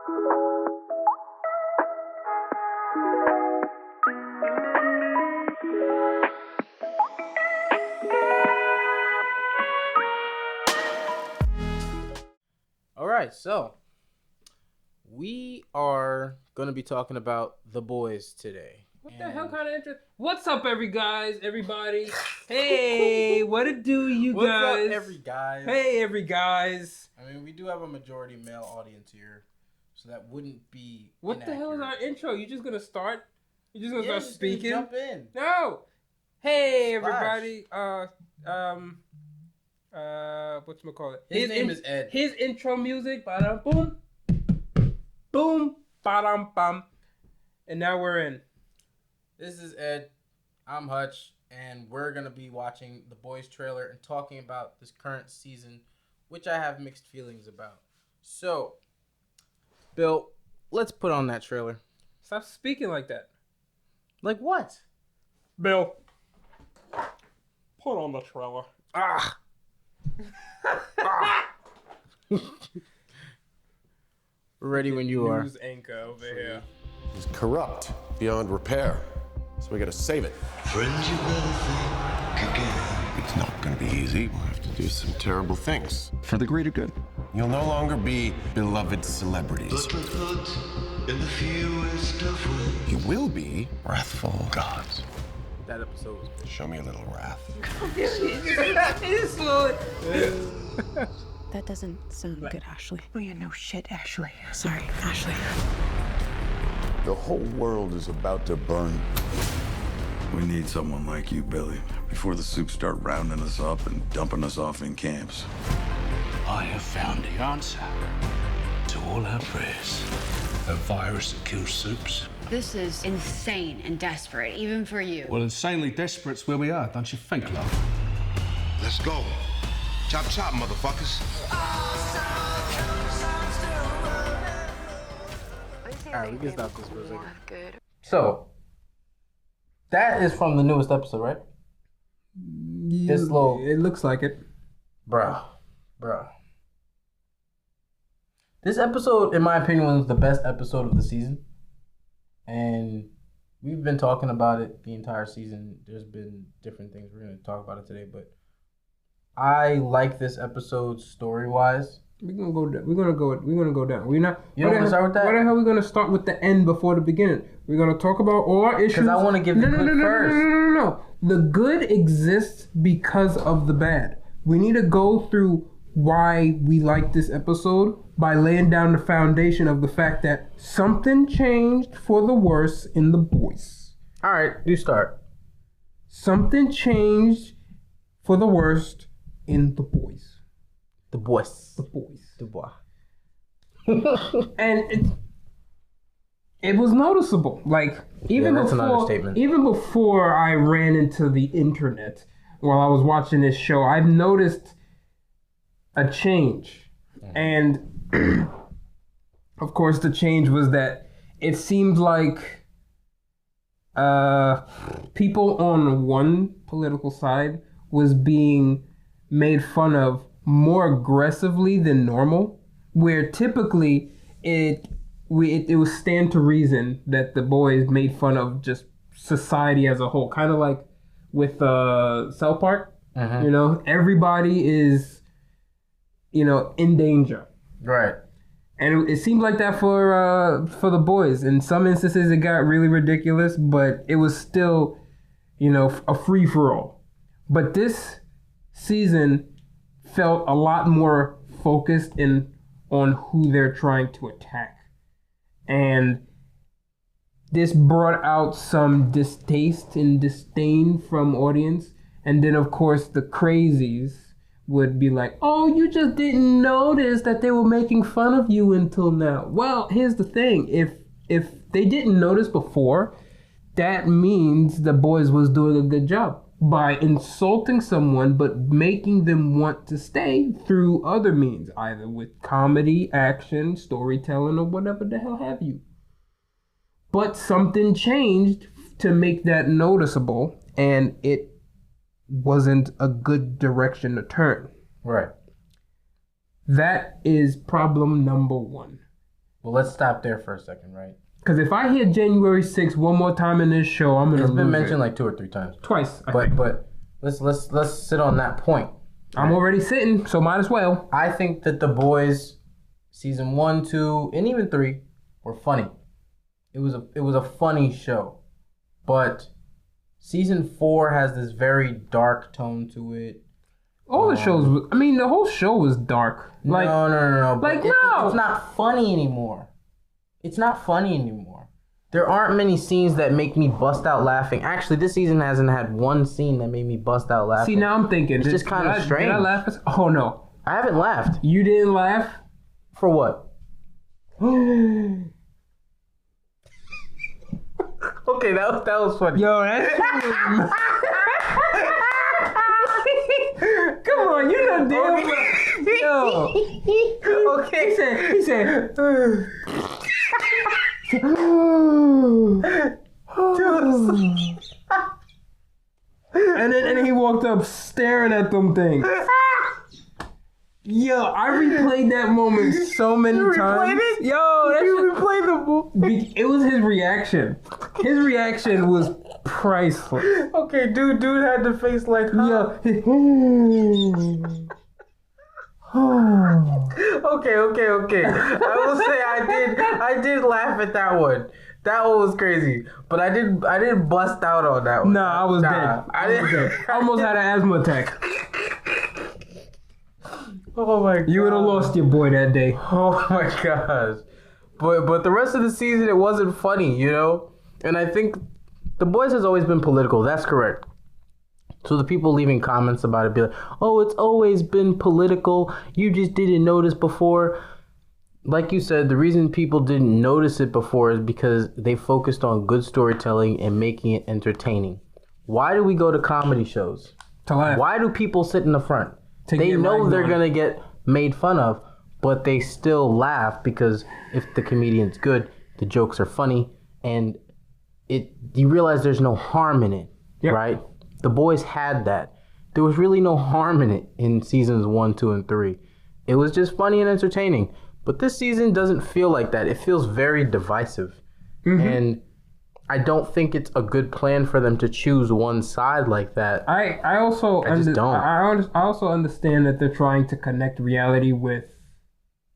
All right, so we are going to be talking about The Boys today. What the hell kind of intro? What's up, everybody? Hey, what it do, you What's guys? up, every guys? Hey, every guys. I mean, we do have a majority male audience here, so that wouldn't be What inaccurate. the hell is our intro? You just gonna start? You just gonna start speaking? Jump in. No. Hey, Splash. everybody. Whatchamacallit? His name is Ed. His intro music. Ba-dum, boom. Boom. Ba-dum, bum. And now we're in. This is Ed. I'm Hutch, and we're going to be watching The Boys trailer and talking about this current season, which I have mixed feelings about. So, Bill, let's put on that trailer. Stop speaking like that. Like what? Bill, put on the trailer. Ah! We're ready when you are. News anchor over here. It's corrupt beyond repair. So we gotta save it. Friends, you better think again. It's not gonna be easy. We'll have to do some terrible things. For the greater good. You'll no longer be beloved celebrities. But the thought in the fewest of ways. You will be wrathful gods. That episode was good. Show me a little wrath. That doesn't sound good, Ashley. Oh, yeah, no shit, Ashley. Sorry, Ashley. The whole world is about to burn. We need someone like you, Billy, before the soups start rounding us up and dumping us off in camps. I have found the answer to all our prayers. A virus that kills soups. This is insane and desperate, even for you. Well, insanely desperate's where we are, don't you think, love? Let's go. Chop chop, motherfuckers. Alright, we can stop this for a second. So, that is from the newest episode, right? This little... It looks like it. Bruh. This episode, in my opinion, was the best episode of the season. And we've been talking about it the entire season. There's been different things. We're going to talk about it today, but I like this episode story-wise. We're gonna go down. We're gonna go down. We're not. You don't want to start with that? Why the hell are we gonna start with the end before the beginning? We're gonna talk about all our issues. Because I want to give the good first. No. The good exists because of the bad. We need to go through why we like this episode by laying down the foundation of the fact that something changed for the worse in The Boys. All right, you start. Something changed for the worst in The Boys. The Boys. The Boys. The Bois. And it was noticeable. Like even that's an before, understatement. even before I ran into the internet while I was watching this show, I've noticed a change. And of course, the change was that it seemed like people on one political side was being made fun of more aggressively than normal, where typically it would stand to reason that the boys made fun of just society as a whole, kind of like with South Park. You know, everybody is, you know, in danger, Right. and it seemed like that for the boys. In some instances, it got really ridiculous, but it was still, you know, a free for all. But this season felt a lot more focused on who they're trying to attack. And this brought out some distaste and disdain from audience. And then, of course, the crazies would be like, oh, you just didn't notice that they were making fun of you until now. Well, here's the thing. If they didn't notice before, that means the boys was doing a good job by insulting someone but making them want to stay through other means, either with comedy, action, storytelling, or whatever the hell have you. But something changed to make that noticeable, and it wasn't a good direction to turn. Right. That is problem number one. Well, let's stop there for a second, right? Because if I hear January 6th one more time in this show, I'm gonna lose it. It's been mentioned like 2 or 3 times. Twice, I think. But let's sit on that point. I'm already sitting, so might as well. I think that The Boys, season 1, 2, and even 3 were funny. It was a funny show, but season 4 has this very dark tone to it. All the shows, I mean, the whole show was dark. Like, No. Like, It's not funny anymore. It's not funny anymore. There aren't many scenes that make me bust out laughing. Actually, this season hasn't had one scene that made me bust out laughing. See, now I'm thinking. It's just kind of strange. Did I laugh? Oh, no. I haven't laughed. You didn't laugh? For what? Okay, that was funny. Yo, that shit was... Come on, you know damn well. Yo. Okay. He said. and then he walked up staring at them things. Yo, I replayed that moment so many times. It? Yo, You replayed the movie. it was his reaction. His reaction was priceless. Okay, dude had the face like, huh? Yeah. Okay. I will say I did laugh at that one. That one was crazy, but I didn't bust out on that one. Nah, I was dead. I almost had an asthma attack. Oh my god. You would have lost your boy that day. Oh my gosh. But the rest of the season it wasn't funny, you know? And I think The Boys has always been political. That's correct. So the people leaving comments about it be like, "Oh, it's always been political. You just didn't notice before." Like you said, the reason people didn't notice it before is because they focused on good storytelling and making it entertaining. Why do we go to comedy shows? To laugh. Why do people sit in the front? They get know ragged they're on. going to get made fun of, but they still laugh because if the comedian's good, the jokes are funny, and you realize there's no harm in it, Yep. right? The Boys had that. There was really no harm in it in seasons 1, 2, and 3. It was just funny and entertaining. But this season doesn't feel like that. It feels very divisive. Mm-hmm. And I don't think it's a good plan for them to choose one side like that. I also don't. I also understand that they're trying to connect reality with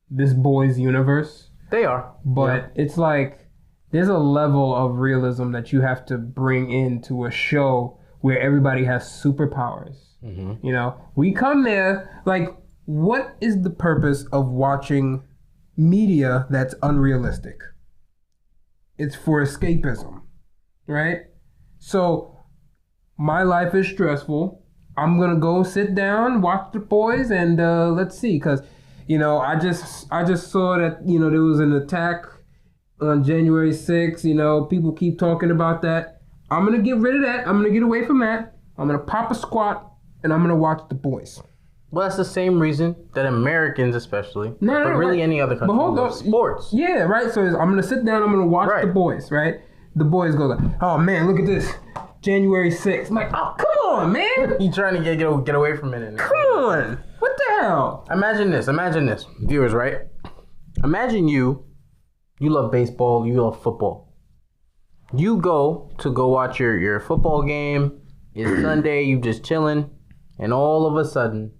this boy's universe. They are. But it's like there's a level of realism that you have to bring into a show where everybody has superpowers. Mm-hmm. You know, we come there like, what is the purpose of watching media that's unrealistic? It's for escapism, right? So my life is stressful. I'm gonna go sit down, watch The Boys, and let's see, because you know I just saw that there was an attack on January 6th. People keep talking about that. I'm gonna get rid of that. I'm gonna get away from that. I'm gonna pop a squat and I'm gonna watch The Boys. Well, that's the same reason that Americans, especially, but really right. any other country, love sports. Yeah, right. So I'm gonna sit down. I'm gonna watch The Boys. Right. The Boys go like, "Oh man, look at this, January 6th." I'm like, "Oh, come on, man." You trying to get away from it? Come on. What the hell? Imagine this, viewers. Right? Imagine you love baseball, you love football. You go watch your football game. It's Sunday. You just chilling, and all of a sudden,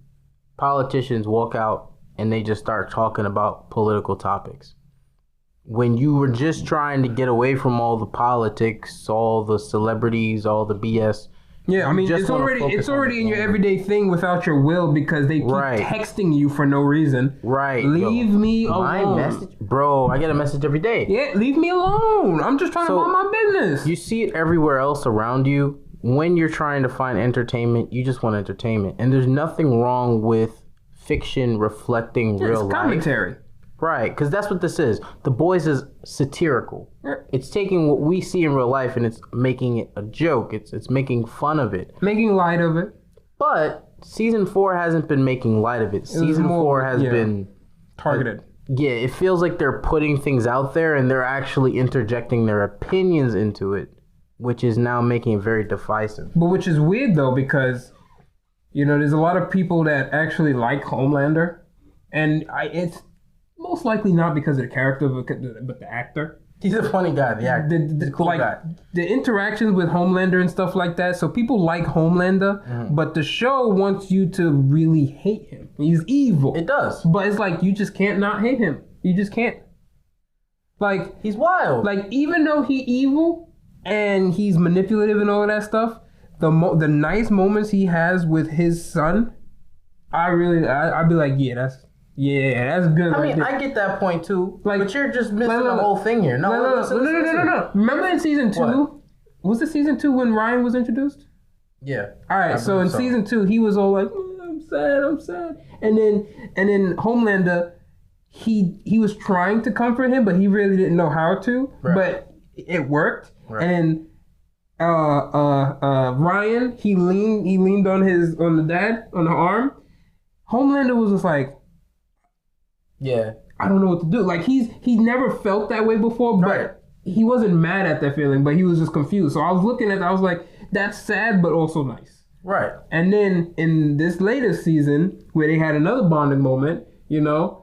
politicians walk out and they just start talking about political topics. When you were just trying to get away from all the politics, all the celebrities, all the BS. Yeah, I mean, it's already in your everyday thing without your will because they keep texting you for no reason. Right. Leave me alone. My message, bro, I get a message every day. Yeah, leave me alone. I'm just trying to mind my business. You see it everywhere else around you. When you're trying to find entertainment, you just want entertainment. And there's nothing wrong with fiction reflecting real life. It's commentary. Right, because that's what this is. The Boys is satirical. It's taking what we see in real life and it's making it a joke. It's making fun of it. Making light of it. But season 4 hasn't been making light of it. Season 4 has been targeted. It feels like they're putting things out there and they're actually interjecting their opinions into it, which is now making it very divisive. But which is weird though, because there's a lot of people that actually like Homelander, and Most likely not because of the character, but the actor. He's a funny guy. The actor. The cool guy. The interactions with Homelander and stuff like that. So people like Homelander, but the show wants you to really hate him. He's evil. It does. But it's like, you just can't not hate him. You just can't. Like, he's wild. Like, even though he's evil and he's manipulative and all of that stuff, the nice moments he has with his son, I'd be like, that's good. I mean, I get that point too. Like, but you're just missing the whole thing here. No. Remember in season 2? What? Was it season 2 when Ryan was introduced? Yeah. All right. So in season 2, he was all like, I'm sad. And then Homelander, he was trying to comfort him, but he really didn't know how to. Right. But it worked. Right. And Ryan, he leaned on the dad, on the arm. Homelander was just like, yeah, I don't know what to do. Like, he never felt that way before, but he wasn't mad at that feeling, but he was just confused. So I was looking at that, I was like, that's sad, but also nice. Right. And then in this latest season, where they had another bonding moment, it was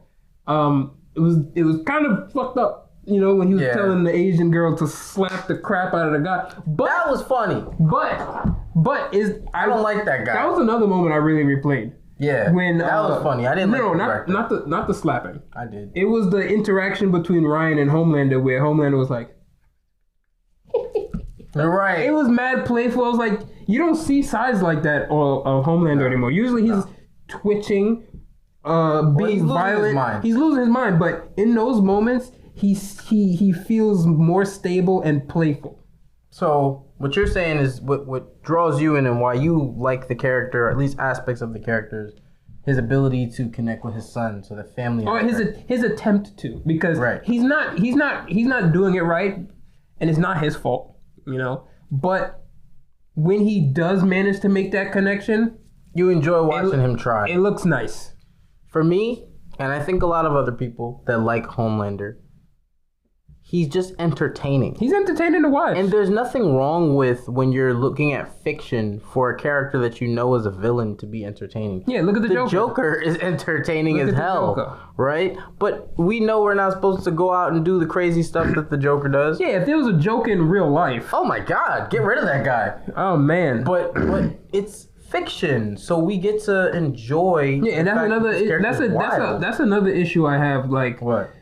kind of fucked up, when he was telling the Asian girl to slap the crap out of the guy. But that was funny. But I don't like that guy. That was another moment I really replayed. Yeah, when that was funny. I didn't. Not the slapping. I did. It was the interaction between Ryan and Homelander, where Homelander was like, right. It was mad playful. I was like, you don't see sides like that of Homelander anymore. Usually he's twitching, being violent. He's losing his mind. But in those moments, he feels more stable and playful. So what you're saying is what draws you in and why you like the character, or at least aspects of the characters, his ability to connect with his son, so the family. Or his attempt to, because he's not doing it right, and it's not his fault, But when he does manage to make that connection, you enjoy watching him try. It looks nice. For me, and I think a lot of other people that like Homelander, he's just entertaining. He's entertaining to watch. And there's nothing wrong with when you're looking at fiction for a character that you know is a villain to be entertaining. Yeah, look at the Joker. The Joker is entertaining as hell, right? But we know we're not supposed to go out and do the crazy stuff that the Joker does. Yeah, if there was a Joker in real life. Oh my God, get rid of that guy. Oh man. But it's fiction, so we get to enjoy. Yeah, and that's another issue I have. Like what?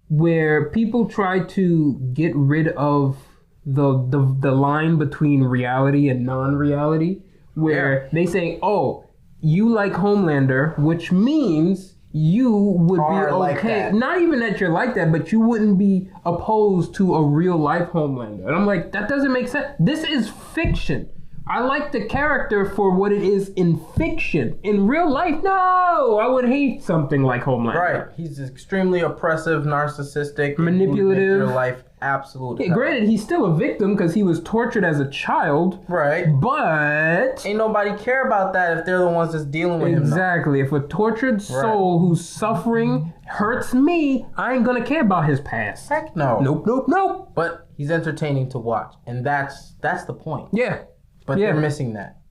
Where people try to get rid of the line between reality and non-reality, where they say, oh, you like Homelander, which means you would be okay. Like not even that you're like that, but you wouldn't be opposed to a real life Homelander. And I'm like, that doesn't make sense. This is fiction. I like the character for what it is in fiction. In real life, no, I would hate something like Homelander. Right. He's extremely oppressive, narcissistic, manipulative. Make your life absolute. Yeah, granted, he's still a victim because he was tortured as a child. Right. But ain't nobody care about that if they're the ones that's dealing with him. Exactly. If a tortured soul who's suffering hurts me, I ain't gonna care about his past. Heck no. Nope. But he's entertaining to watch, and that's the point. Yeah. But they're missing that.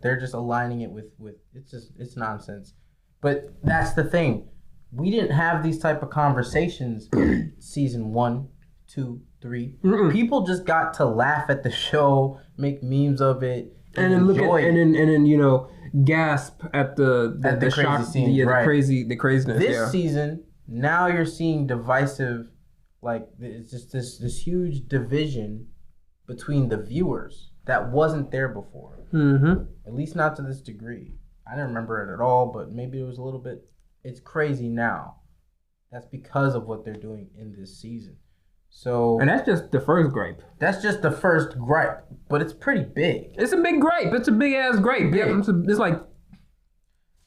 They're just aligning it with it's nonsense. But that's the thing. We didn't have these type of conversations season 1, 2, 3. Mm-mm. People just got to laugh at the show, make memes of it, and then enjoy it. and then gasp at the crazy shock, scenes, the craziness. This season, now you're seeing divisive, like it's just this huge division between the viewers. That wasn't there before. Mm-hmm. At least not to this degree. I didn't remember it at all, but maybe it was a little bit. It's crazy now. That's because of what they're doing in this season. So, and that's just the first gripe. That's just the first gripe, but it's pretty big. It's a big gripe. It's a big ass gripe. Yeah, it's like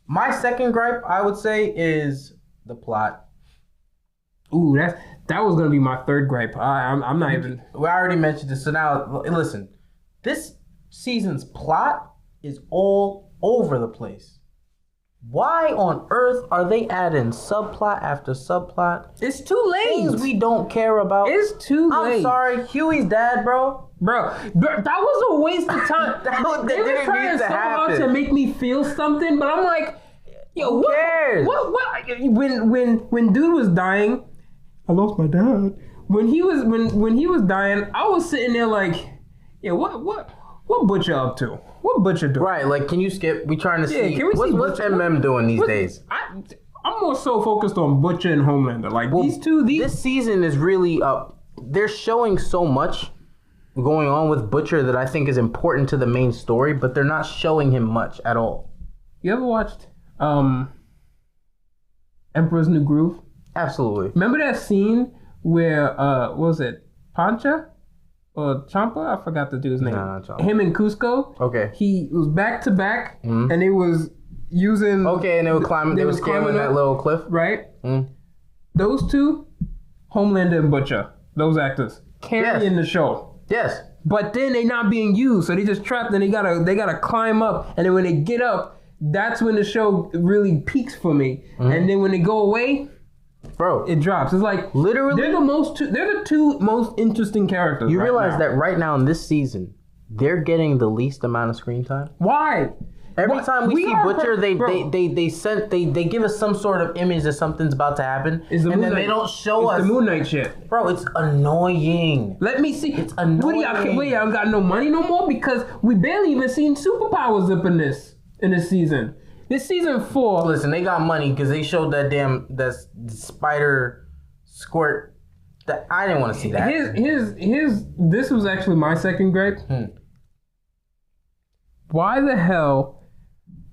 my second gripe, I would say, is the plot. Ooh, that was gonna be my third gripe. I'm not even. We already mentioned this, so now listen. This season's plot is all over the place. Why on earth are they adding subplot after subplot? It's too late. Things we don't care about. It's too late. I'm sorry, Huey's dad, bro. Bro, that was a waste of time. They were trying so hard to make me feel something, but I'm like, Yo, Who cares? What? When dude was dying, I lost my dad. When he was dying, I was sitting there like, yeah, what Butcher up to? What Butcher doing? Right, like, can you skip? We trying to see. Can we see what's Butcher? MM doing these days? I'm more so focused on Butcher and Homelander. Like, this season is really they're showing so much going on with Butcher that I think is important to the main story, but they're not showing him much at all. You ever watched Emperor's New Groove? Absolutely. Remember that scene where what was it, Pancha or Champa? I forgot the dude's name. Him and Cusco. Okay. He was back to back, and they was using. Okay, and they were climbing. They was climbing that little cliff. Right. Those two, Homelander and Butcher, those actors carrying the show. Yes. But then they not being used, so they just trapped, and they gotta climb up, and then when they get up, that's when the show really peaks for me. And then when they go away, bro, it drops. It's like literally they're the two most interesting characters. You realize that right now in this season, they're getting the least amount of screen time. Why? Every time we see Butcher, they give us some sort of image that something's about to happen, and then they don't show us the Moon Knight shit. Bro, it's annoying. Let me see. It's annoying. What y'all got no money no more? Because we barely even seen superpowers up in this season. This season 4. Listen, they got money because they showed that spider squirt. That I didn't want to see that. This was actually my second gripe. Why the hell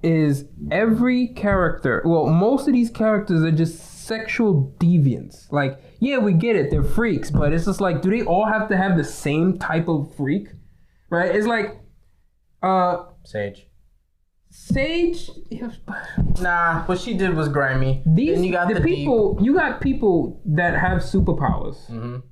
is every character, well, most of these characters are just sexual deviants. Like, yeah, we get it, they're freaks, but it's just like, do they all have to have the same type of freak? Right? It's like, Sage. Nah, what she did was grimy. These, then you got you got people that have superpowers,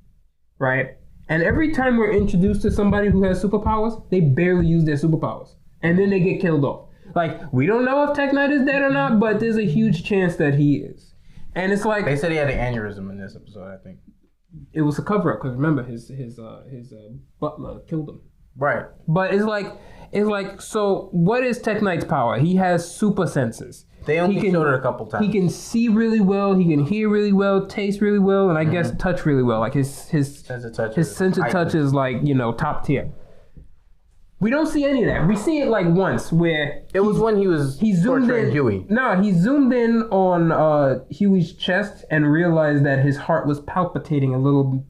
right? And every time we're introduced to somebody who has superpowers, they barely use their superpowers, and then they get killed off. Like, we don't know if Tech Knight is dead or not, but there's a huge chance that he is. And it's like, they said he had an aneurysm in this episode. I think it was a cover up because remember his butler killed him. Right. But it's like, so what is Tech Knight's power? He has super senses. They only showed it a couple times. He can see really well. He can hear really well, taste really well, and I guess touch really well. Like his sense of touch is like, top tier. We don't see any of that. We see it like once where it was when he zoomed in Huey. No, he zoomed in on Huey's chest and realized that his heart was palpitating a little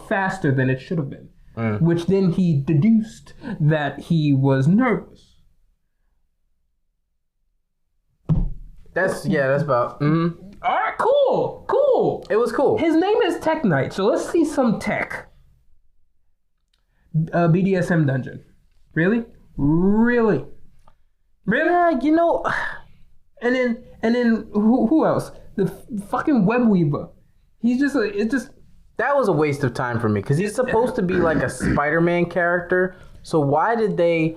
faster than it should have been. Which then he deduced that he was nervous. That's about. All right, cool. It was cool. His name is Tech Knight, so let's see some tech. BDSM dungeon. Really? Yeah, And then who else? The fucking web weaver. He's just that was a waste of time for me because he's supposed to be like a Spider-Man character. So why did they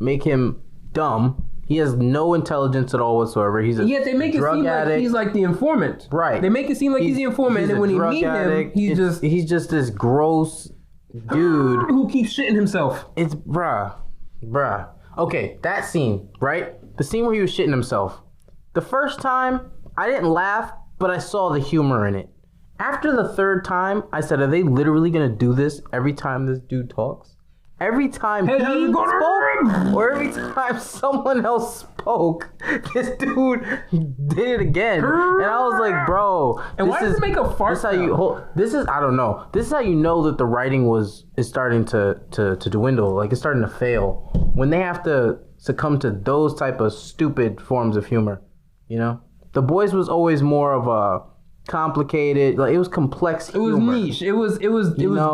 make him dumb? He has no intelligence at all whatsoever. He's they make it seem addict. like he's like the informant. Right. They make it seem like he's the informant, and then when you meet him, he's just this gross dude who keeps shitting himself. It's bruh. Okay, that scene, right? The scene where he was shitting himself. The first time, I didn't laugh, but I saw the humor in it. After the third time, I said, are they literally gonna do this every time this dude talks? Every time he spoke, or every time someone else spoke, this dude did it again. And I was like, bro. And why does it make a fart sound? I don't know. This is how you know that the writing is starting to dwindle. Like, it's starting to fail. When they have to succumb to those type of stupid forms of humor, The Boys was always more of a complicated, like it was complex humor. It was niche. It was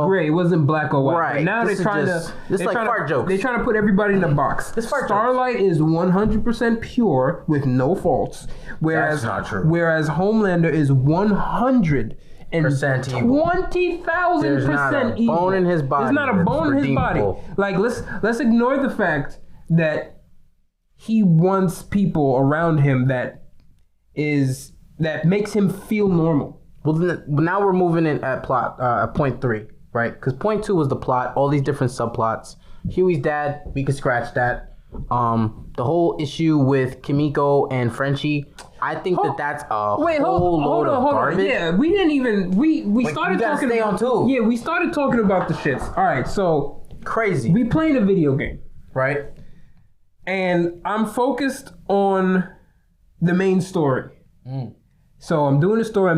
gray. It wasn't black or white. Right. But now they're trying fart jokes. They're trying to put everybody in a box. Starlight is 100% pure with no faults. Whereas that's not true. Whereas Homelander is 100% evil. 20,000% evil. Bone in his body. There's not a bone in his body. Like let's ignore the fact that he wants people around him that makes him feel normal. Well, now we're moving in at point 3, right? Because point 2 was the plot, all these different subplots. Huey's dad, we could scratch that. The whole issue with Kimiko and Frenchie, I think that's a whole load of garbage. Yeah, we didn't even we started talking. Stay on too. Yeah, we started talking about the shits. All right, so crazy. We playing a video game, right? And I'm focused on the main story. So I'm doing the story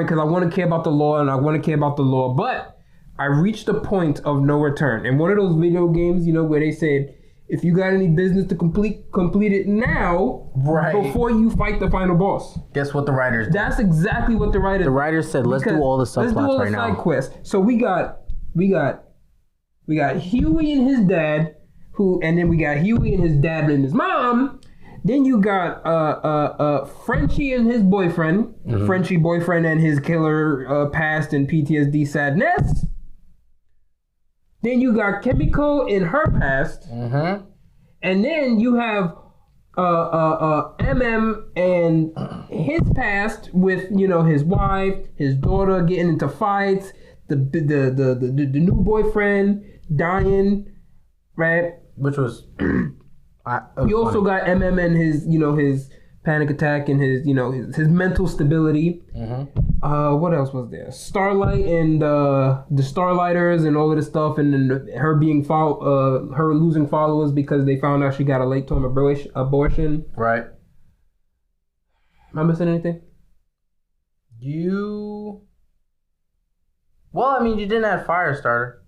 because I want to care about the law and I want to care about the law. But I reached a point of no return. And one of those video games, where they said, if you got any business to complete it now, before you fight the final boss. Guess what the writers did? That's exactly what the writers did. The writers said, let's do all the subplots right now. Side quests. So we got Huey and his dad, and then we got Huey and his dad and his mom. Then you got Frenchie and his boyfriend, Frenchie boyfriend and his killer past and PTSD sadness. Then you got Kimiko in her past, and then you have MM and his past with his wife, his daughter getting into fights, the new boyfriend dying, right? Which was. You also got MM and his panic attack and his mental stability. What else was there? Starlight and the Starlighters and all of this stuff, and then her being her losing followers because they found out she got a late term abortion. Right. Am I missing anything? Well, I mean, you didn't have Firestarter.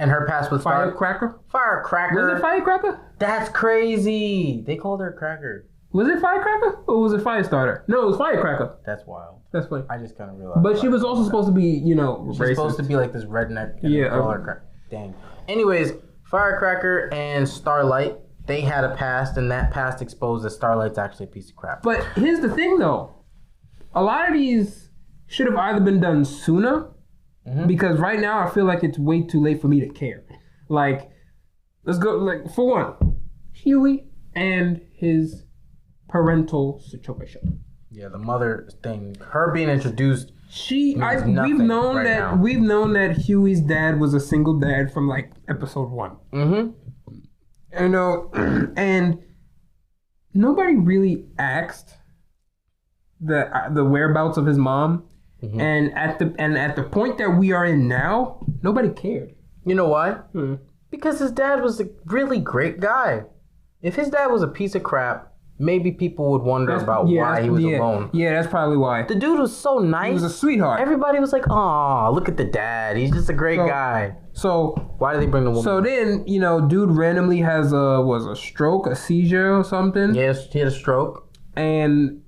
And her past with Firecracker? Firecracker. Was it Firecracker? That's crazy. They called her Cracker. Was it Firecracker? Or was it Firestarter? No, it was Firecracker. That's wild. That's funny. I just kind of realized. But she was also supposed to be, she's racist. supposed to be like this redneck. Yeah. Dang. Anyways, Firecracker and Starlight, they had a past, and that past exposed that Starlight's actually a piece of crap. But here's the thing, though. A lot of these should have either been done sooner, because right now I feel like it's way too late for me to care. Like, let's go, for one, Huey and his parental situation. Yeah, the mother thing, her being introduced. We've known that Huey's dad was a single dad from episode 1. And nobody really asked the whereabouts of his mom. And at the point that we are in now, nobody cared. You know why? Because his dad was a really great guy. If his dad was a piece of crap, maybe people would wonder about why he was alone. Yeah, that's probably why. The dude was so nice. He was a sweetheart. Everybody was like, "Aw, look at the dad. He's just a great guy." So why did they bring the woman? So then, dude randomly has a stroke, a seizure or something. Yes, he had a stroke. And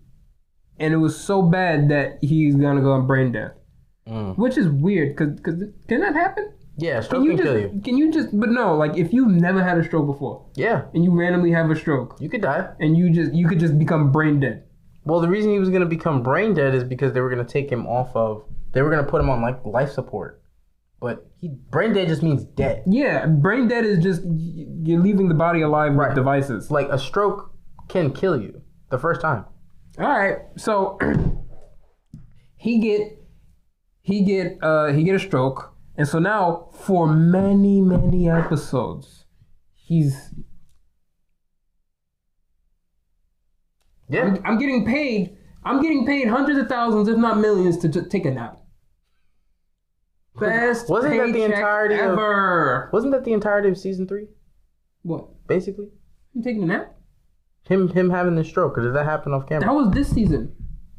it was so bad that he's gonna go on brain death. Which is weird, cause can that happen? Yeah, stroke can kill you. Can you just? But no, if you've never had a stroke before. Yeah. And you randomly have a stroke. You could die. And you could just become brain dead. Well, the reason he was gonna become brain dead is because they were gonna take him off of. They were gonna put him on life support. But brain dead just means dead. Yeah, brain dead is just you're leaving the body alive with devices. Like a stroke can kill you the first time. All right, so he get a stroke, and so now for many episodes, he's I'm getting paid hundreds of thousands, if not millions, to just take a nap. Best wasn't that the entirety ever? Wasn't that the entirety of season 3? What? Basically, him taking a nap. Him having the stroke, or did that happen off camera? That was this season.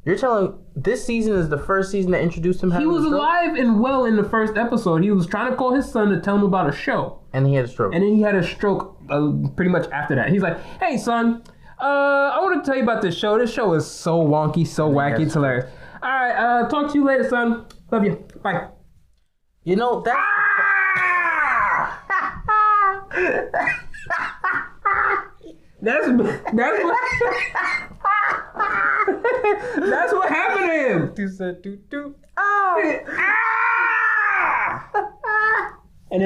You're telling this season is the first season that introduced him having a stroke? He was alive and well in the first episode. He was trying to call his son to tell him about a show. And he had a stroke. And then he had a stroke pretty much after that. He's like, hey, son, I want to tell you about this show. This show is so wonky, so wacky, it's hilarious. All right, talk to you later, son. Love you. Bye. You know, that... That's what happened to him. You said doo doo. And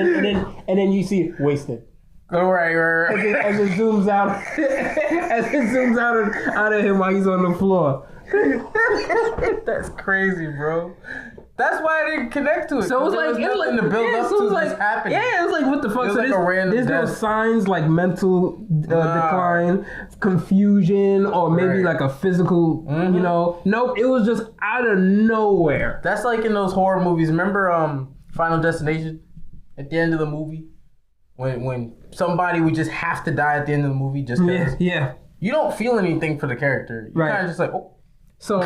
then you see it wasted. All right. As it zooms out, out of him while he's on the floor. That's crazy, bro. That's why I didn't connect to it. So it was like, nothing to build up to this happening. Yeah, it was like, what the fuck? It was So like a random there's no death. signs like mental decline, confusion, or maybe like a physical, you know. Nope, it was just out of nowhere. That's like in those horror movies. Remember Final Destination? At the end of the movie? When somebody would just have to die at the end of the movie just because. Yeah. You don't feel anything for the character. You're kind of just like, oh. So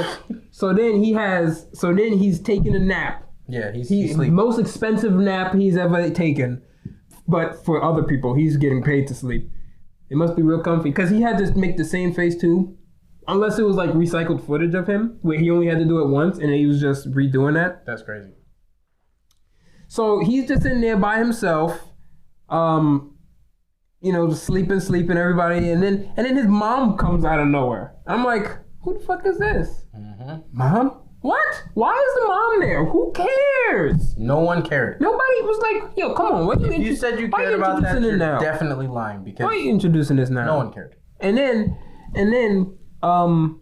then he's taking a nap. Yeah, he's the sleeping. most expensive nap he's ever taken. But for other people, he's getting paid to sleep. It must be real comfy. Because he had to make the same face too. Unless it was like recycled footage of him, where he only had to do it once and he was just redoing that. That's crazy. So he's just in there by himself. Just sleeping, everybody. And then his mom comes out of nowhere. I'm like, who the fuck is this? Mom? What? Why is the mom there? Who cares? No one cared. Nobody was like, yo, come on. What If you said you cared about that, you're definitely lying. Because why are you introducing this now? No one cared. And then, boom,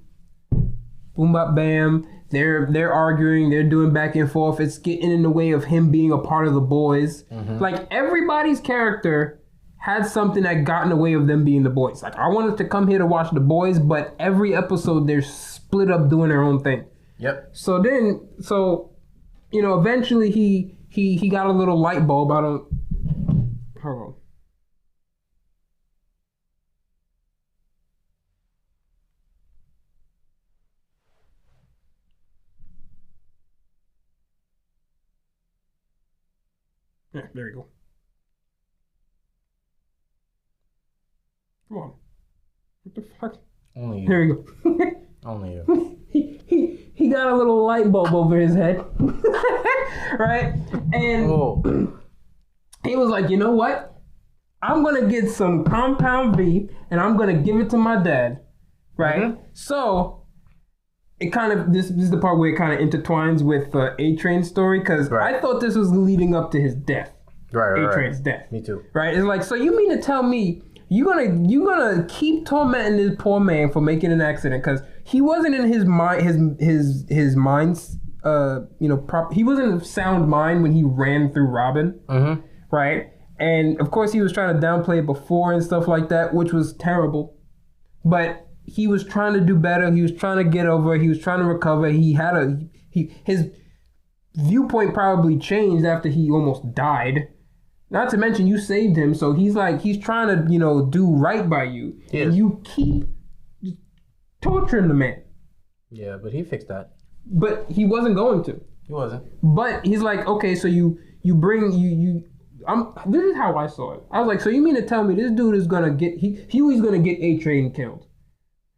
bop, bam. They're arguing. They're doing back and forth. It's getting in the way of him being a part of the boys. Like, everybody's character had something that got in the way of them being the boys. Like, I wanted to come here to watch the boys, but every episode they're split up doing their own thing. Yep. So eventually he got a little light bulb. Hold on. Yeah, there we go. Come on. What the fuck? Only you. There we go. Only you. He got a little light bulb over his head. Right? And he was like, you know what? I'm going to get some compound V and I'm going to give it to my dad. Right? So it kind of, this is the part where it kind of intertwines with A-Train's story, because I thought this was leading up to his death. Right. A-Train's death. Me too. Right? It's like, so you mean to tell me you gonna keep tormenting this poor man for making an accident, because he wasn't in his mind, his mind's he wasn't in sound mind when he ran through Robin, right? And of course he was trying to downplay it before and stuff like that, which was terrible. But he was trying to do better. He was trying to get over. He was trying to recover. His viewpoint probably changed after he almost died. Not to mention you saved him, so he's trying to, do right by you. Yes. And you keep torturing the man. Yeah, but he fixed that. But he wasn't going to. He wasn't. But he's like, okay, so you bring this is how I saw it. I was like, so you mean to tell me this dude is gonna get Huey's gonna get A-Train killed.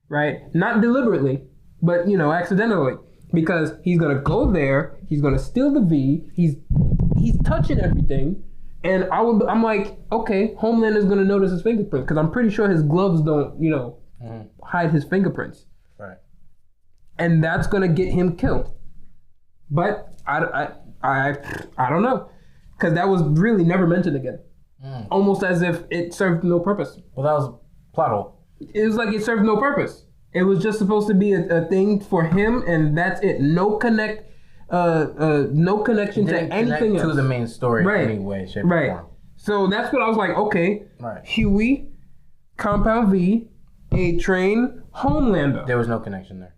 Right? Not deliberately, but accidentally. Because he's gonna go there, he's gonna steal the V, he's touching everything. And I'm like, okay, Homelander's gonna notice his fingerprints, because I'm pretty sure his gloves don't, hide his fingerprints. Right. And that's gonna get him killed. But I don't know, because that was really never mentioned again. Almost as if it served no purpose. Well, that was plot hole. It was like it served no purpose. It was just supposed to be a thing for him, and that's it. No connection to anything else. To the main story in any way, shape, or form. So that's what I was like, okay. Right. Huey, Compound V, A-Train, Homelander. There was no connection there.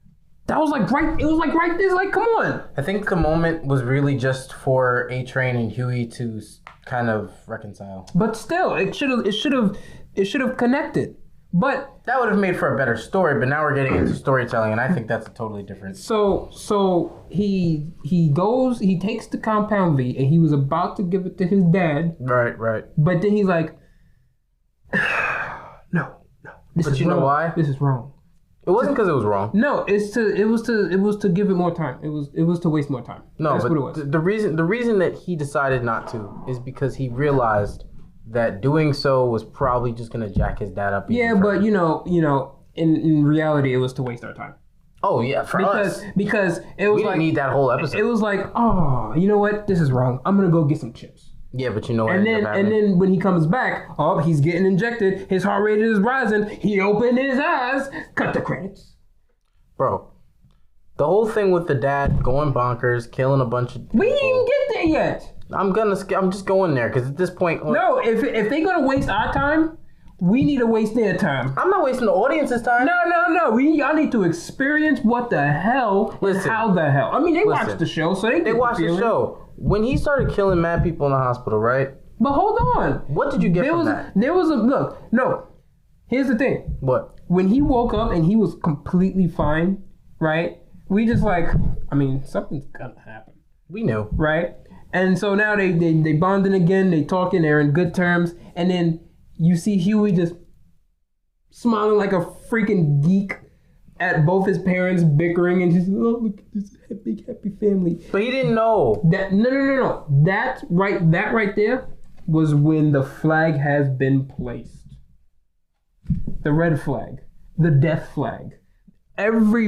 That was like right. It was like right there. Like, come on. I think the moment was really just for A-Train and Huey to kind of reconcile. But still, it should have connected. But that would have made for a better story. But now we're getting into storytelling, and I think that's a totally different. So he takes the Compound V, and he was about to give it to his dad. Right. But then he's like, no. But you know why? This is wrong. It wasn't because it was wrong. No, it was to give it more time. It was to waste more time. No, that's but what it was. The reason that he decided not to is because he realized that doing so was probably just gonna jack his dad up. Yeah, but in reality, it was to waste our time. Oh yeah, because it was we didn't need that whole episode. It was like, oh, you know what? This is wrong. I'm gonna go get some chips. Yeah, but you know what? And then when he comes back, he's getting injected. His heart rate is rising. He opened his eyes. Cut the credits. Bro, The whole thing with the dad going bonkers, killing a bunch of people. We didn't even get there yet. I'm just going there because at this point. No, if they're gonna waste our time, we need to waste their time. I'm not wasting the audience's time. No. Y'all need to experience what the hell and how the hell. I mean, they watched the show, so they watched the show. When he started killing mad people in the hospital, right? But hold on. What did you get from that? There was a look. No, here's the thing. What? When he woke up and he was completely fine, right? We just like, I mean, something's gonna happen. We knew, right? And so now they bonding again. They talking. They're in good terms. And then you see Huey just smiling like a freaking geek at both his parents bickering and just, oh, look at this big happy family. But he didn't know. No. That right there was when the flag has been placed. The red flag. The death flag. Every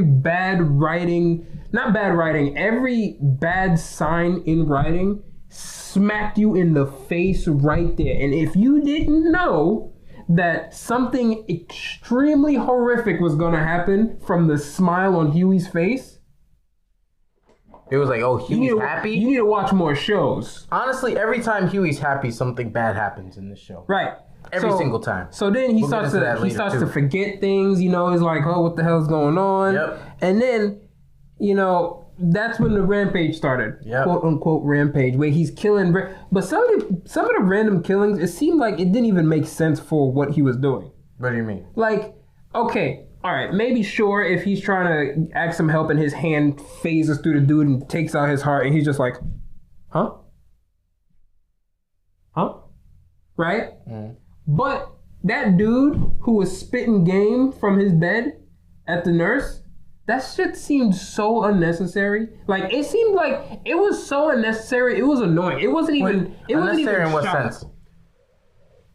every bad sign in writing smacked you in the face right there. And if you didn't know that something extremely horrific was going to happen from the smile on Huey's face, it was like, oh, Huey's happy? You need to watch more shows. Honestly, every time Huey's happy, something bad happens in this show. Right. Every single time. So then he starts to forget things, you know, he's like, oh, what the hell's going on? Yep. And then, you know, that's when the rampage started. Yep. Quote unquote rampage, where he's killing. But some of the random killings, it seemed like it didn't even make sense for what he was doing. What do you mean? Like, okay, all right, maybe sure if he's trying to ask some help and his hand phases through the dude and takes out his heart and he's just like, huh? Right? Mm. But that dude who was spitting game from his bed at the nurse, that shit seemed so unnecessary. Like, it seemed like it was so unnecessary. It was annoying. It wasn't even. Unnecessary in what sense?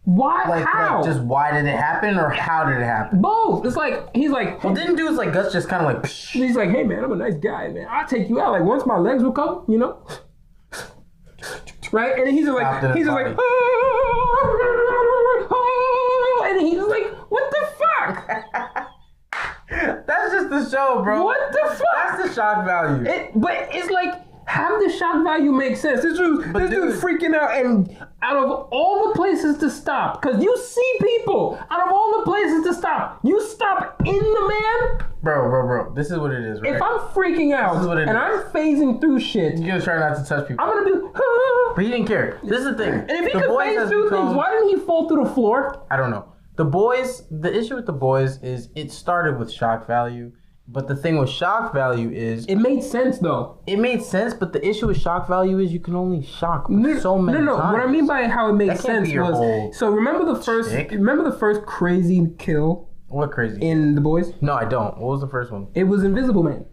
Why? How? Like, just why did it happen, or how did it happen? Both. It's like he's like. Well, didn't dudes like Gus just kind of like? Psh. He's like, hey man, I'm a nice guy, man. I'll take you out. Like once my legs will come, you know. Right, and then he's just like, and he's just like, what the fuck? That's just the show, bro. What the fuck? That's the shock value. But it's like, have the shock value make sense? This dude freaking out, and out of all the places to stop, because you see people, out of all the places to stop, you stop in the man? Bro, this is what it is, right? If I'm freaking out and I'm phasing through shit, you're gonna try not to touch people. I'm gonna be, but he didn't care. This is the thing. And if he could phase through things, why didn't he fall through the floor? I don't know. The issue with The Boys is it started with shock value, but the thing with shock value is... It made sense, though. It made sense, but the issue with shock value is you can only shock so many times. No. What I mean by how it made sense was... So remember the first crazy kill? What crazy? In The Boys? No, I don't. What was the first one? It was Invisible Man.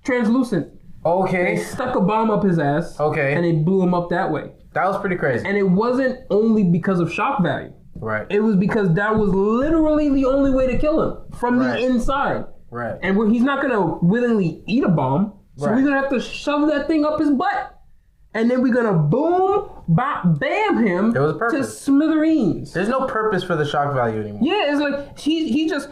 Translucent. Okay. They stuck a bomb up his ass. Okay. And they blew him up that way. That was pretty crazy. And it wasn't only because of shock value. Right. It was because that was literally the only way to kill him. From the inside. Right. And he's not going to willingly eat a bomb. So we're going to have to shove that thing up his butt. And then we're going to boom, bam him to smithereens. There's no purpose for the shock value anymore. Yeah, it's like he just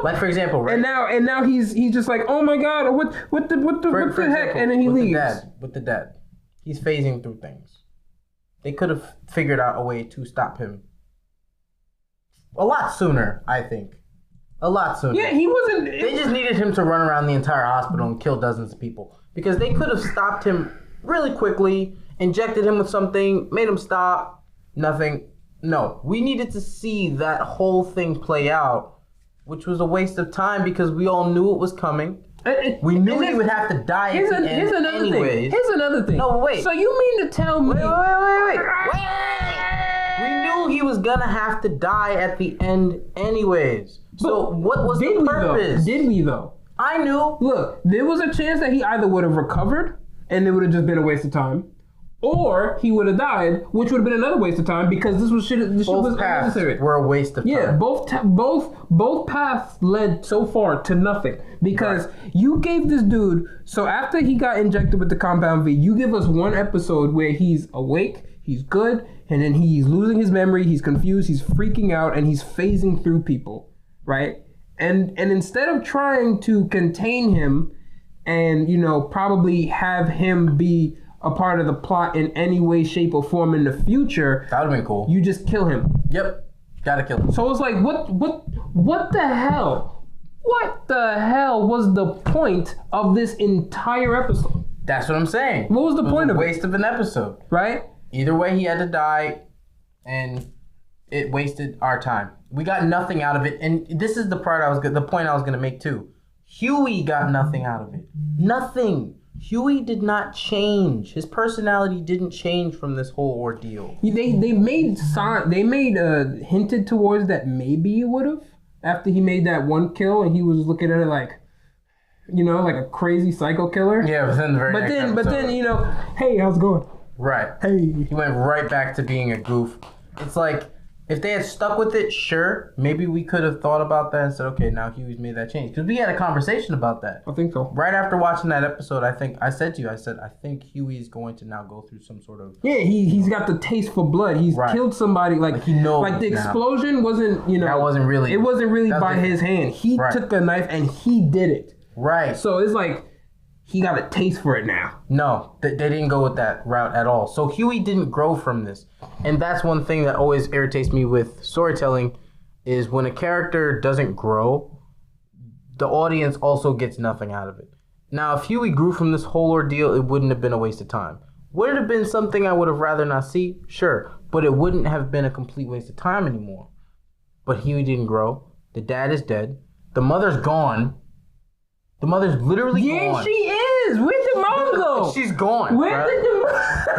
like, for example, right? And now he's just like, oh my god, what the heck? And then he leaves. With the dad. He's phasing through things. They could have figured out a way to stop him a lot sooner, I think. A lot sooner. Yeah, he wasn't... They just needed him to run around the entire hospital and kill dozens of people. Because they could have stopped him really quickly, injected him with something, made him stop, nothing. No, we needed to see that whole thing play out, which was a waste of time because we all knew it was coming. We knew he would have to die at the end anyways. Here's another thing. No, wait. So you mean to tell me... Wait. We knew he was gonna have to die at the end anyways. So what was the purpose? Did we though? I knew. Look, there was a chance that he either would have recovered and it would have just been a waste of time, or he would have died, which would have been another waste of time because this shit was unnecessary. Were a waste of time. Yeah, both paths led so far to nothing because you gave this dude. So after he got injected with the compound V, you give us one episode where he's awake, he's good, and then he's losing his memory, he's confused, he's freaking out, and he's phasing through people, right? And instead of trying to contain him, and, you know, probably have him be a part of the plot in any way, shape, or form in the future. That would have been cool. You just kill him. Yep. Gotta kill him. So it's like, what the hell? What the hell was the point of this entire episode? That's what I'm saying. What was the point of it? Waste of an episode. Right? Either way, he had to die, and it wasted our time. We got nothing out of it, and this is the point I was gonna make too. Huey got nothing out of it. Nothing. Huey did not change. His personality didn't change from this whole ordeal. They hinted towards that maybe it would have after he made that one kill and he was looking at it like, you know, like a crazy psycho killer. Yeah, but then the very next episode, you know, hey, how's it going? Right. Hey. He went right back to being a goof. It's like, if they had stuck with it, sure, maybe we could have thought about that and said, okay, now Huey's made that change. Because we had a conversation about that. I think so. Right after watching that episode, I said I think Huey's going to now go through some sort of... Yeah, he's got the taste for blood. He's killed somebody. Like he knows. Like the explosion wasn't, you know... That wasn't really... It wasn't really by his hand. He took a knife and he did it. Right. So it's like... He got a taste for it now. No, they didn't go with that route at all. So Huey didn't grow from this. And that's one thing that always irritates me with storytelling is when a character doesn't grow, the audience also gets nothing out of it. Now, if Huey grew from this whole ordeal, it wouldn't have been a waste of time. Would it have been something I would have rather not see? Sure. But it wouldn't have been a complete waste of time anymore. But Huey didn't grow. The dad is dead. The mother's gone. The mother's literally gone. Yeah, she is. Where'd the mom go? She's gone. Where did the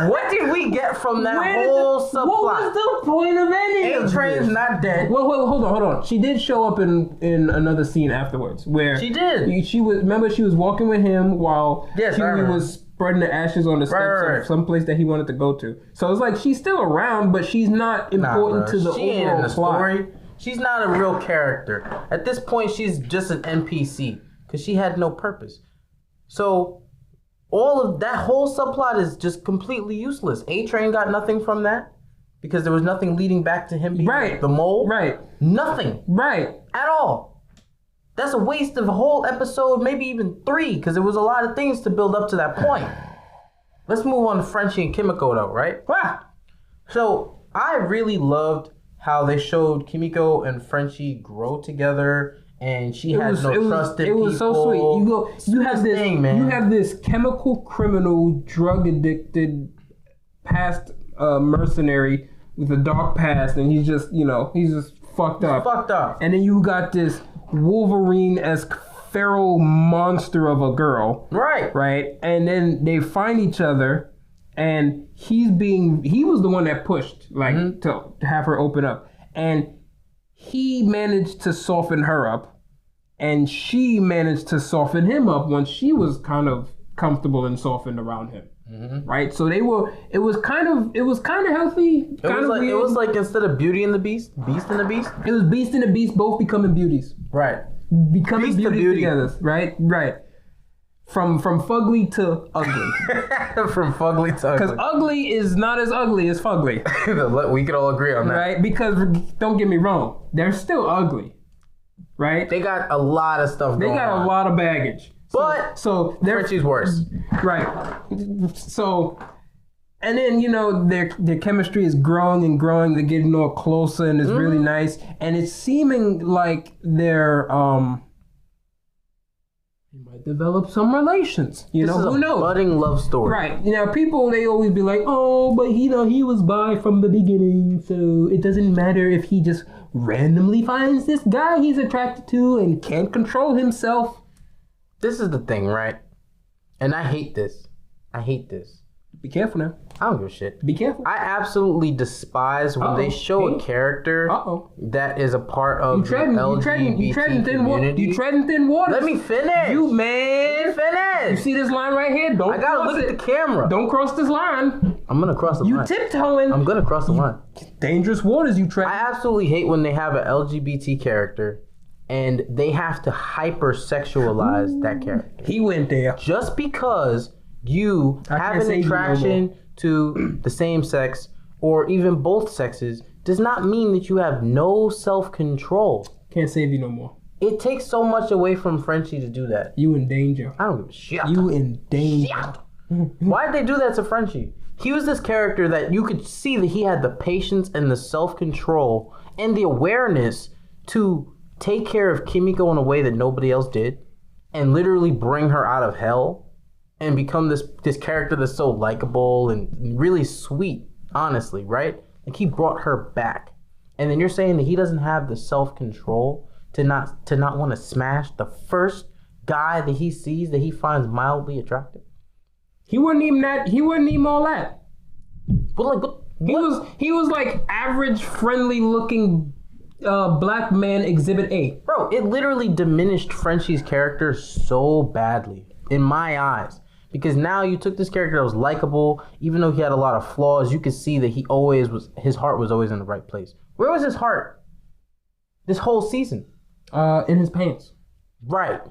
What did we get from that whole subplot? What was the point of any of this? A-Train's not dead. Well, hold on. She did show up in another scene afterwards where she did. She was walking with him while Huey right. was spreading the ashes on the steps of some place that he wanted to go to. So it's like she's still around, but she's not important to the she ain't overall in the plot. story. She's not a real character. At this point, she's just an NPC because she had no purpose. So all of that whole subplot is just completely useless. A-Train got nothing from that because there was nothing leading back to him being the mole. Right. Nothing. Right. At all. That's a waste of a whole episode, maybe even 3, because there was a lot of things to build up to that point. Let's move on to Frenchie and Kimiko though, right? So I really loved how they showed Kimiko and Frenchie grow together. And she has no trust in people. It was so sweet. You have this chemical criminal, drug addicted, past mercenary with a dark past, and he's just fucked up. And then you got this Wolverine-esque feral monster of a girl. Right. And then they find each other, and he was the one that pushed, to have her open up, and he managed to soften her up, and she managed to soften him up once she was kind of comfortable and softened around him. Right? So it was kind of healthy. It was like instead of Beauty and the Beast, Beast and the Beast. It was Beast and the Beast both becoming beauties. Right. Becoming Beast beauties beauty. together. Right. From fugly to ugly. From fugly to ugly. Because ugly is not as ugly as fugly. We could all agree on that. Right? Because, don't get me wrong, they're still ugly. Right? They got a lot of stuff going on. They got a lot of baggage. But so Frenchie's worse. Right. So, and then, their chemistry is growing and growing. They're getting all closer and it's really nice. And it's seeming like they're, might develop some relations. Who knows? Budding love story. Right. People, they always be like, oh, but he was bi from the beginning, so it doesn't matter if he just randomly finds this guy he's attracted to and can't control himself. This is the thing, right? And I hate this. Be careful now. I don't give a shit. Be careful. I absolutely despise when they show a character that is a part of the LGBT community. You treading thin water. Let me finish. You see this line right here? I gotta look at the camera. Don't cross this line. I'm gonna cross the line. You tiptoeing. I'm gonna cross the line. Dangerous waters you tread. I absolutely hate when they have an LGBT character and they have to hypersexualize that character. He went there. Just because you have an attraction to the same sex or even both sexes does not mean that you have no self-control. Can't save you no more. It takes so much away from Frenchie to do that. You in danger. I don't give a shit. You in danger. Why did they do that to Frenchie? He was this character that you could see that he had the patience and the self-control and the awareness to take care of Kimiko in a way that nobody else did and literally bring her out of hell and become this character that's so likable and really sweet, honestly, right? Like he brought her back. And then you're saying that he doesn't have the self-control to not want to smash the first guy that he sees that he finds mildly attractive? He wasn't even all that. But like, He was like average, friendly looking black man exhibit A. Bro, it literally diminished Frenchie's character so badly in my eyes. Because now you took this character that was likable, even though he had a lot of flaws, you could see that his heart was always in the right place. Where was his heart this whole season? In his pants. Right.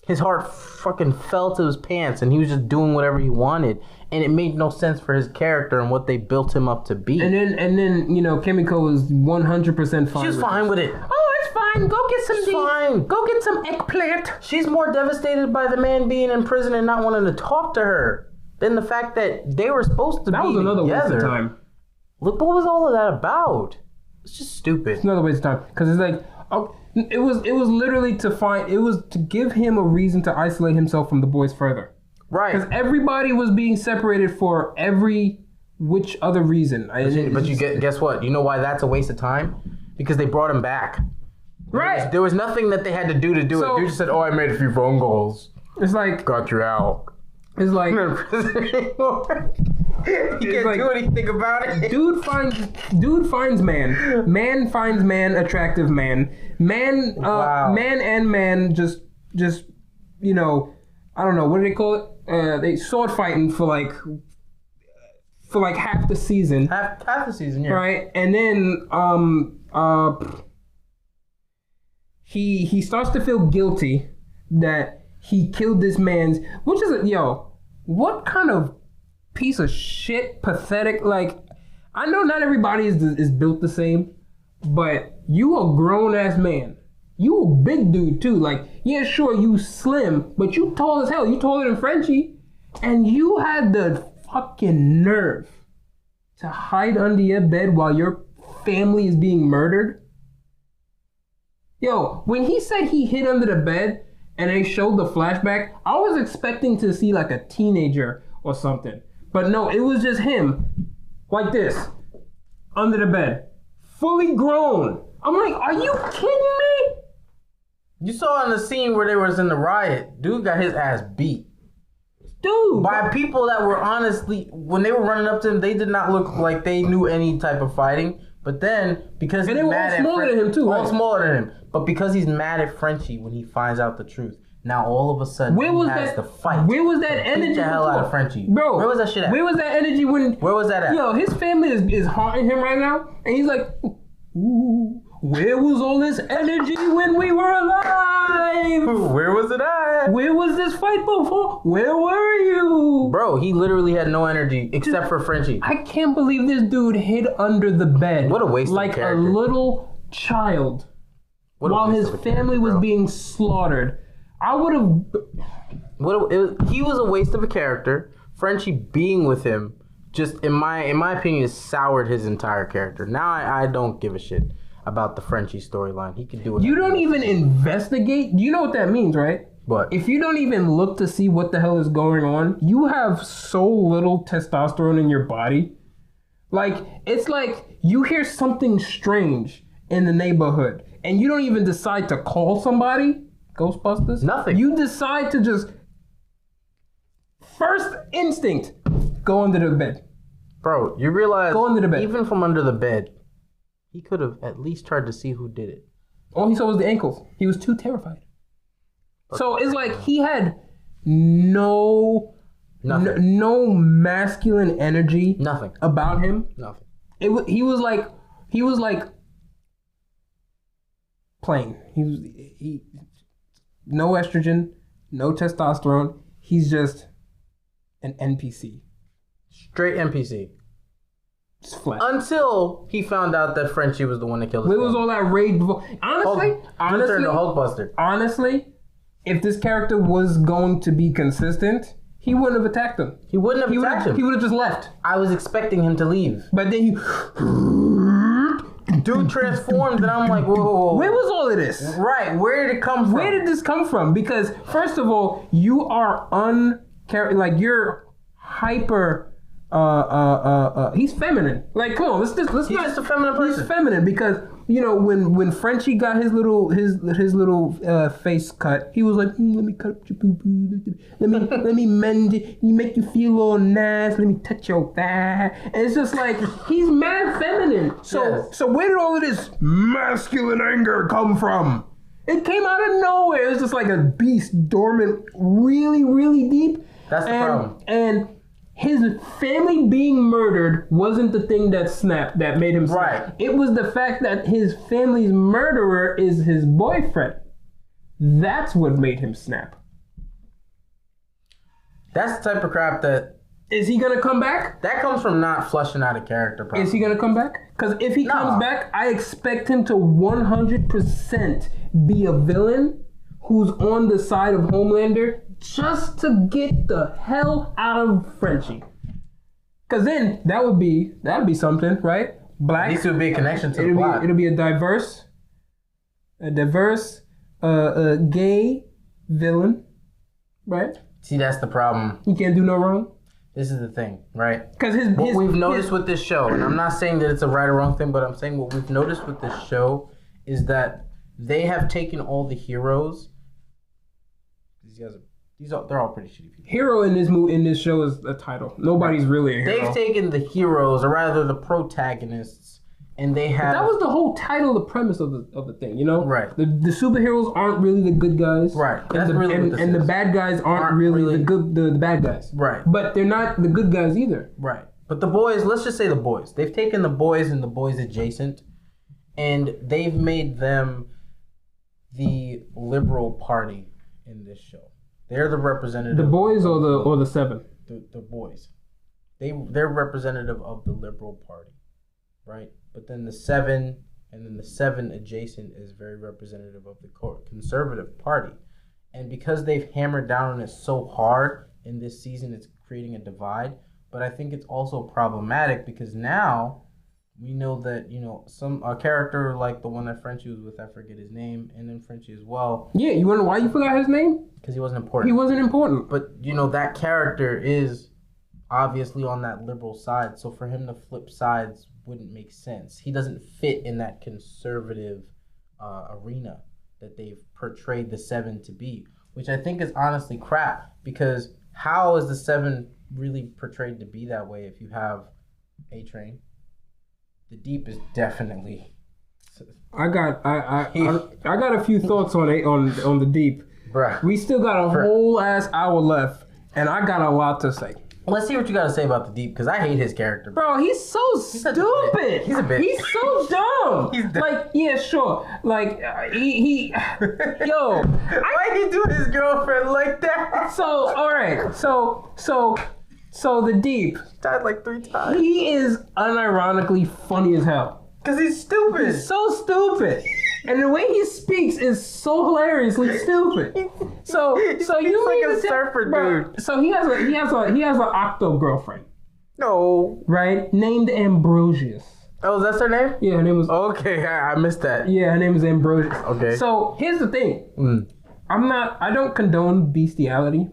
His heart fucking fell to his pants and he was just doing whatever he wanted. And it made no sense for his character and what they built him up to be. And then you know, Kimiko was 100% fine. She was fine with it. Oh, it's fine. Go get some fine. Go get some eggplant. She's more devastated by the man being in prison and not wanting to talk to her than the fact that they were supposed to be together. That was another waste of time. Look, what was all of that about? It's just stupid. It's another waste of time. Because it's like, it was literally to give him a reason to isolate himself from the boys further. Right. Because everybody was being separated for which other reason. Guess what? You know why that's a waste of time? Because they brought him back. Right. There was nothing that they had to do it. Dude just said, "Oh, I made a few phone calls. It's like got you out." It's like you can't do anything about it. Dude finds man. Man finds man attractive man. Man and man just you know, I don't know, what do they call it? They sword fighting for like half the season. Half the season, yeah. Right? And then he starts to feel guilty that he killed this man's, which is what kind of piece of shit, pathetic, like, I know not everybody is built the same, but you a grown-ass man. You a big dude, too. Like, yeah, sure, you slim, but you tall as hell. You taller than Frenchie. And you had the fucking nerve to hide under your bed while your family is being murdered. Yo, when he said he hid under the bed and they showed the flashback, I was expecting to see like a teenager or something. But no, it was just him, like this, under the bed, fully grown. I'm like, are you kidding me? You saw in the scene where they was in the riot, dude got his ass beat. Dude. By people that were honestly, when they were running up to him, they did not look like they knew any type of fighting. But then, because he's mad at smaller than him too, all smaller than him. But because he's mad at Frenchie when he finds out the truth, now all of a sudden he has to fight. Where was that energy? Beat the hell out of Frenchie. Bro, where was that shit at? Where was that energy when... Where was that at? Yo, his family is haunting him right now. And he's like, ooh, where was all this energy when we were alive? Where was it at? Where was this fight before? Where were you? Bro, he literally had no energy except for Frenchie. I can't believe this dude hid under the bed. What a waste of character. Like a little child. While his family was being slaughtered. I would have... He was a waste of a character. Frenchie being with him, just in my opinion, soured his entire character. Now I don't give a shit about the Frenchie storyline. He can do it. You don't even investigate? You know what that means, right? What? If you don't even look to see what the hell is going on, you have so little testosterone in your body. Like, it's like you hear something strange in the neighborhood and you don't even decide to call somebody. Ghostbusters? Nothing. You decide to just, first instinct, go under the bed. Bro, you realize go under the bed. Even from under the bed, he could have at least tried to see who did it. All he saw was the ankles. He was too terrified. So it's like he had no masculine energy. Nothing about him. Nothing. He was like plain. He no estrogen, no testosterone. He's just an NPC. Straight NPC. Just flat. Until he found out that Frenchie was the one that killed his Where was all that rage before? Honestly, honestly, if this character was going to be consistent, he wouldn't have attacked him. He wouldn't have attacked him. He would have just left. I was expecting him to leave. But then he... Dude transformed and I'm like, whoa. Where was all of this? Right, where did it come from? Where did this come from? Because, first of all, you are you're hyper... he's feminine. Like, come on, let's He's just a feminine person. He's feminine because when Frenchie got his little face cut, he was like, let me cut up your boo boo, let me mend it, you make you feel all nice, let me touch your thigh, and it's just like he's mad feminine. So where did all of this masculine anger come from? It came out of nowhere. It was just like a beast dormant, really, really deep. That's the problem. And his family being murdered wasn't the thing that snapped, that made him snap. Right. It was the fact that his family's murderer is his boyfriend. That's what made him snap. That's the type of crap that... Is he gonna come back? That comes from not flushing out a character problem. Is he gonna come back? Because if he comes back, I expect him to 100% be a villain who's on the side of Homelander just to get the hell out of Frenchie. Cause then that'd be something, right? Black. At least it would be a connection to the plot. It'll be a diverse, gay villain, right? See, that's the problem. He can't do no wrong. This is the thing, right? Because what we've noticed with this show, and I'm not saying that it's a right or wrong thing, but I'm saying what we've noticed with this show is that they have taken all the heroes. They're all pretty shitty people. Hero in this show is a title. Nobody's really a hero. They've taken the heroes, or rather the protagonists, and they have... But that was the whole title, the premise of the thing, you know? Right. The superheroes aren't really the good guys. Right. And the bad guys aren't really the bad guys. Right. But they're not the good guys either. Right. But the boys, let's just say the boys. They've taken the boys and the boys adjacent, and they've made them the liberal party in this show. They're the representative. The boys or the seven? The boys. They're representative of the liberal party, right? But then the seven adjacent is very representative of the conservative party. And because they've hammered down on it so hard in this season, it's creating a divide. But I think it's also problematic because now we know that, a character like the one that Frenchie was with, I forget his name, and then Frenchie as well. Yeah, you wonder why you forgot his name? Because he wasn't important. He wasn't important. But, that character is obviously on that liberal side. So for him to flip sides wouldn't make sense. He doesn't fit in that conservative arena that they've portrayed the Seven to be, which I think is honestly crap, because how is the Seven really portrayed to be that way if you have A-Train? The Deep is definitely... I got a few thoughts on the Deep. Bruh. We still got a whole ass hour left, and I got a lot to say. Let's see what you got to say about the Deep, because I hate his character. Bro, he's so stupid. He's a bitch. He's so dumb. He's dumb. Like, yeah, sure. Like, he yo. Why he do his girlfriend like that? So, all right. So the Deep. Died like 3 times. He is unironically funny as hell. Because he's stupid. He's so stupid. And the way he speaks is so hilariously stupid. So he's you like mean a to surfer dude. So he has an octo girlfriend. No. Right? Named Ambrosius. Oh, that's her name? Yeah, her name was... Okay, I missed that. Yeah, her name is Ambrosius. Okay. So here's the thing. I don't condone bestiality.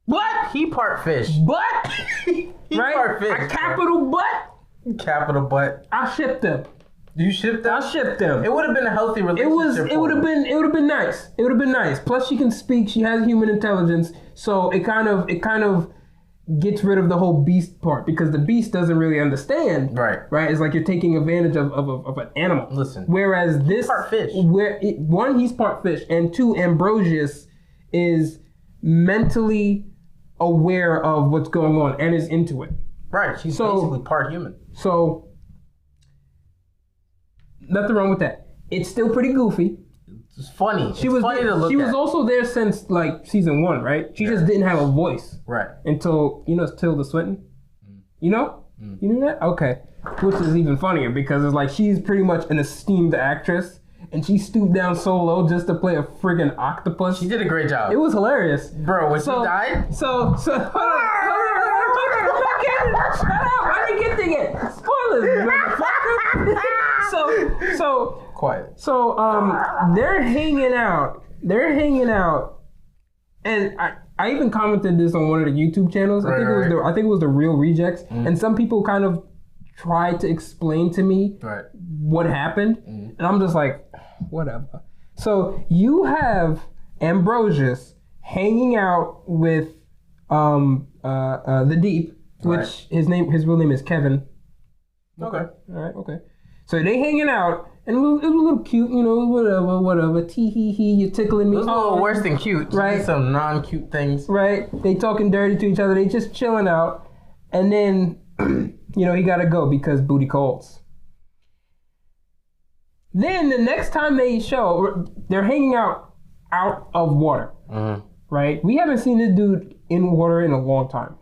What? He part fish. But he right? part fish. A capital butt. Capital butt. I shipped them. You shipped them? I shipped them. It would have been a healthy relationship. It would have been nice. It would have been nice. Plus, she can speak. She has human intelligence, so it kind of gets rid of the whole beast part, because the beast doesn't really understand. Right. It's like you're taking advantage of an animal. Listen. Whereas this part fish. One, he's part fish, and two, Ambrosius is mentally aware of what's going on and is into it. Right. She's basically part human. So nothing wrong with that. It's still pretty goofy. It's funny. She was funny to look at. She was also there since like season 1, right? She just didn't have a voice. Right. Until Tilda Swinton. You know? You knew that? Okay. Which is even funnier because it's like she's pretty much an esteemed actress and she stooped down so low just to play a friggin' octopus. She did a great job. It was hilarious. Bro, when she died? Hold on. Shut up. I didn't get to it. Spoilers, motherfucker. So quiet. So they're hanging out. And I even commented this on one of the YouTube channels. I think it was the Real Rejects. And some people kind of tried to explain to me what happened. And I'm just like, whatever. So you have Ambrosius hanging out with the Deep, which his real name is Kevin. Okay. All right. Okay. So they hanging out, and it was a little cute, you know, whatever. Tee hee hee, you're tickling me. It was a little worse than cute. Right. Some non-cute things. Right. They talking dirty to each other. They just chilling out, and then you know he gotta go because booty calls. Then the next time they show, they're hanging out of water. Right. We haven't seen this dude in water in a long time.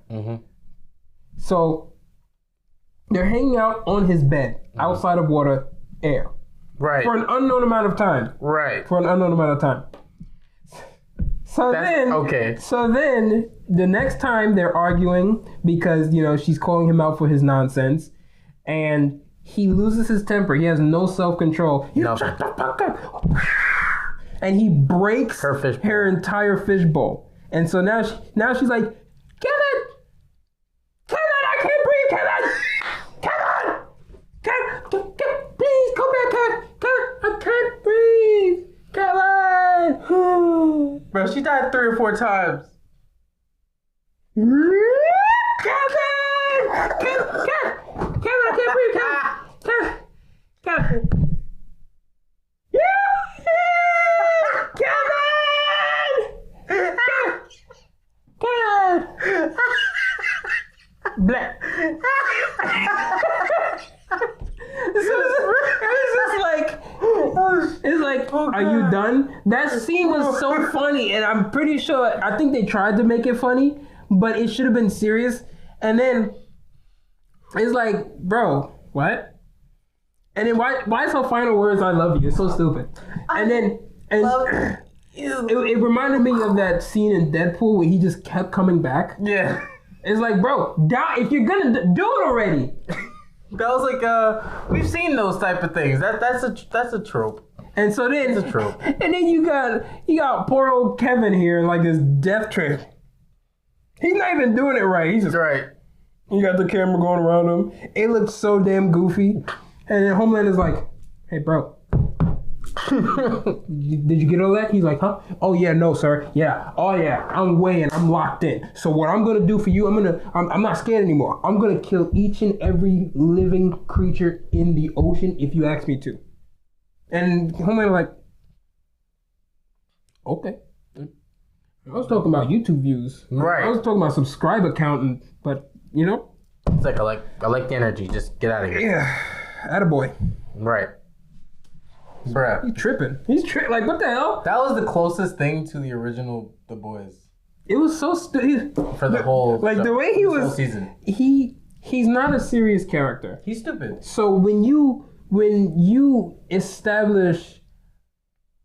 So they're hanging out on his bed outside of water, air. Right. For an unknown amount of time. Right. For an unknown amount of time. So then the next time they're arguing because, you know, she's calling him out for his nonsense and he loses his temper. He has no self-control. You shut the fuck up. And he breaks her entire fishbowl. And so now she's like, Kevin, I can't breathe, Kevin. Kevin, please come back, Kevin, I can't breathe, Kevin. Bro, she died 3 or 4 times. Kevin, I can't breathe, Kevin. Kevin. Black. It's like, are you done? That scene was so funny, and I'm pretty sure, I think they tried to make it funny, but it should have been serious. And then it's like, bro, what? And then why is her final words, I love you? It's so stupid. It reminded me of that scene in Deadpool where he just kept coming back. Yeah. It's like, bro, if you're gonna do it already. That was like, we've seen those type of things. That's a trope. And so then, it's a trope. And then you got poor old Kevin here in like this death trip. He's not even doing it right. He's just right. You got the camera going around him. It looks so damn goofy. And then Homelander's like, hey, bro. Did you get all that? He's like, huh? Oh yeah, no, sir. Yeah. Oh yeah. I'm weighing. I'm locked in. So what I'm gonna do for you, I'm not scared anymore. I'm gonna kill each and every living creature in the ocean if you ask me to. And Homelander like, okay. I was talking about YouTube views. Right. I was talking about subscriber count, but you know. It's like I like the energy. Just get out of here. Yeah. Attaboy. Right. Bruh. He's tripping. Like, what the hell? That was the closest thing to the original The Boys. It was so stupid. For the whole like the way he was whole season. He's not a serious character. He's stupid. So when you establish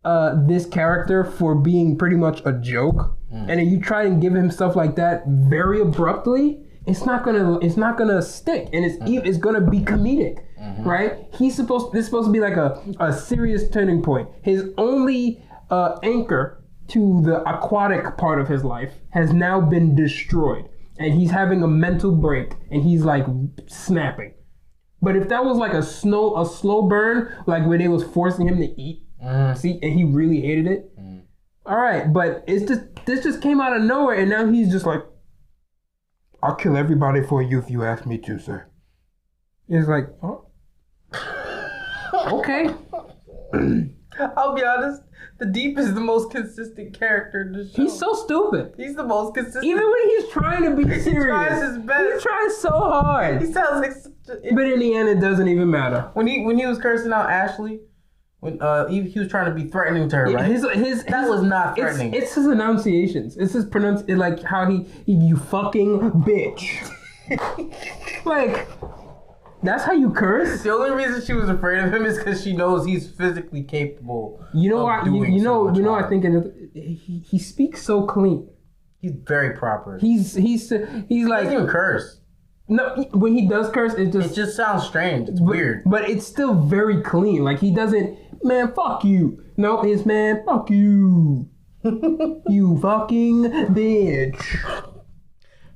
this character for being pretty much a joke, and then you try and give him stuff like that very abruptly, it's not gonna stick, and it's gonna be comedic, right? This is supposed to be like a serious turning point. His only anchor to the aquatic part of his life has now been destroyed, and he's having a mental break, and he's like snapping. But if that was like a slow burn, like where they was forcing him to eat, see, and he really hated it. All right, but this just came out of nowhere, and now he's just like, I'll kill everybody for you if you ask me to, sir. It's like, oh, okay. I'll be honest. The Deep is the most consistent character in the show. He's so stupid. He's the most consistent. Even when he's trying to be serious. He tries his best. He tries so hard. He sounds like such a... But in the end, it doesn't even matter. When he was cursing out Ashley, when he was trying to be threatening to her, right? That was not threatening. It's his enunciations. It's his like how he you fucking bitch. Like, that's how you curse? The only reason she was afraid of him is because she knows he's physically capable. You know of what? You know. harm. I think he speaks so clean. He's very proper. He's like. He doesn't even curse. No, when he does curse, it just sounds strange. It's weird. But it's still very clean. Like, he doesn't, man, fuck you. Nope, it's, man, fuck you. You fucking bitch.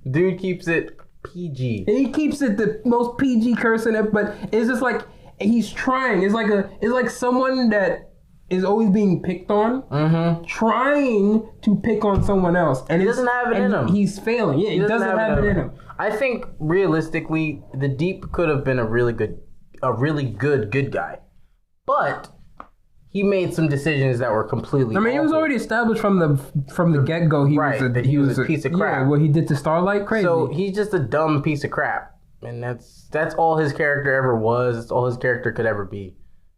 Dude keeps it PG. And he keeps it the most PG curse in it, but it's just like, he's trying. It's like someone that is always being picked on, trying to pick on someone else. And he doesn't have it in him. He's failing. Yeah, he doesn't have it in him. I think realistically, the Deep could have been a really good guy, but he made some decisions that were completely. I mean, it was already established from the get go. He was a piece of crap. Yeah, what he did to Starlight, crazy. So he's just a dumb piece of crap, and that's all his character ever was. That's all his character could ever be.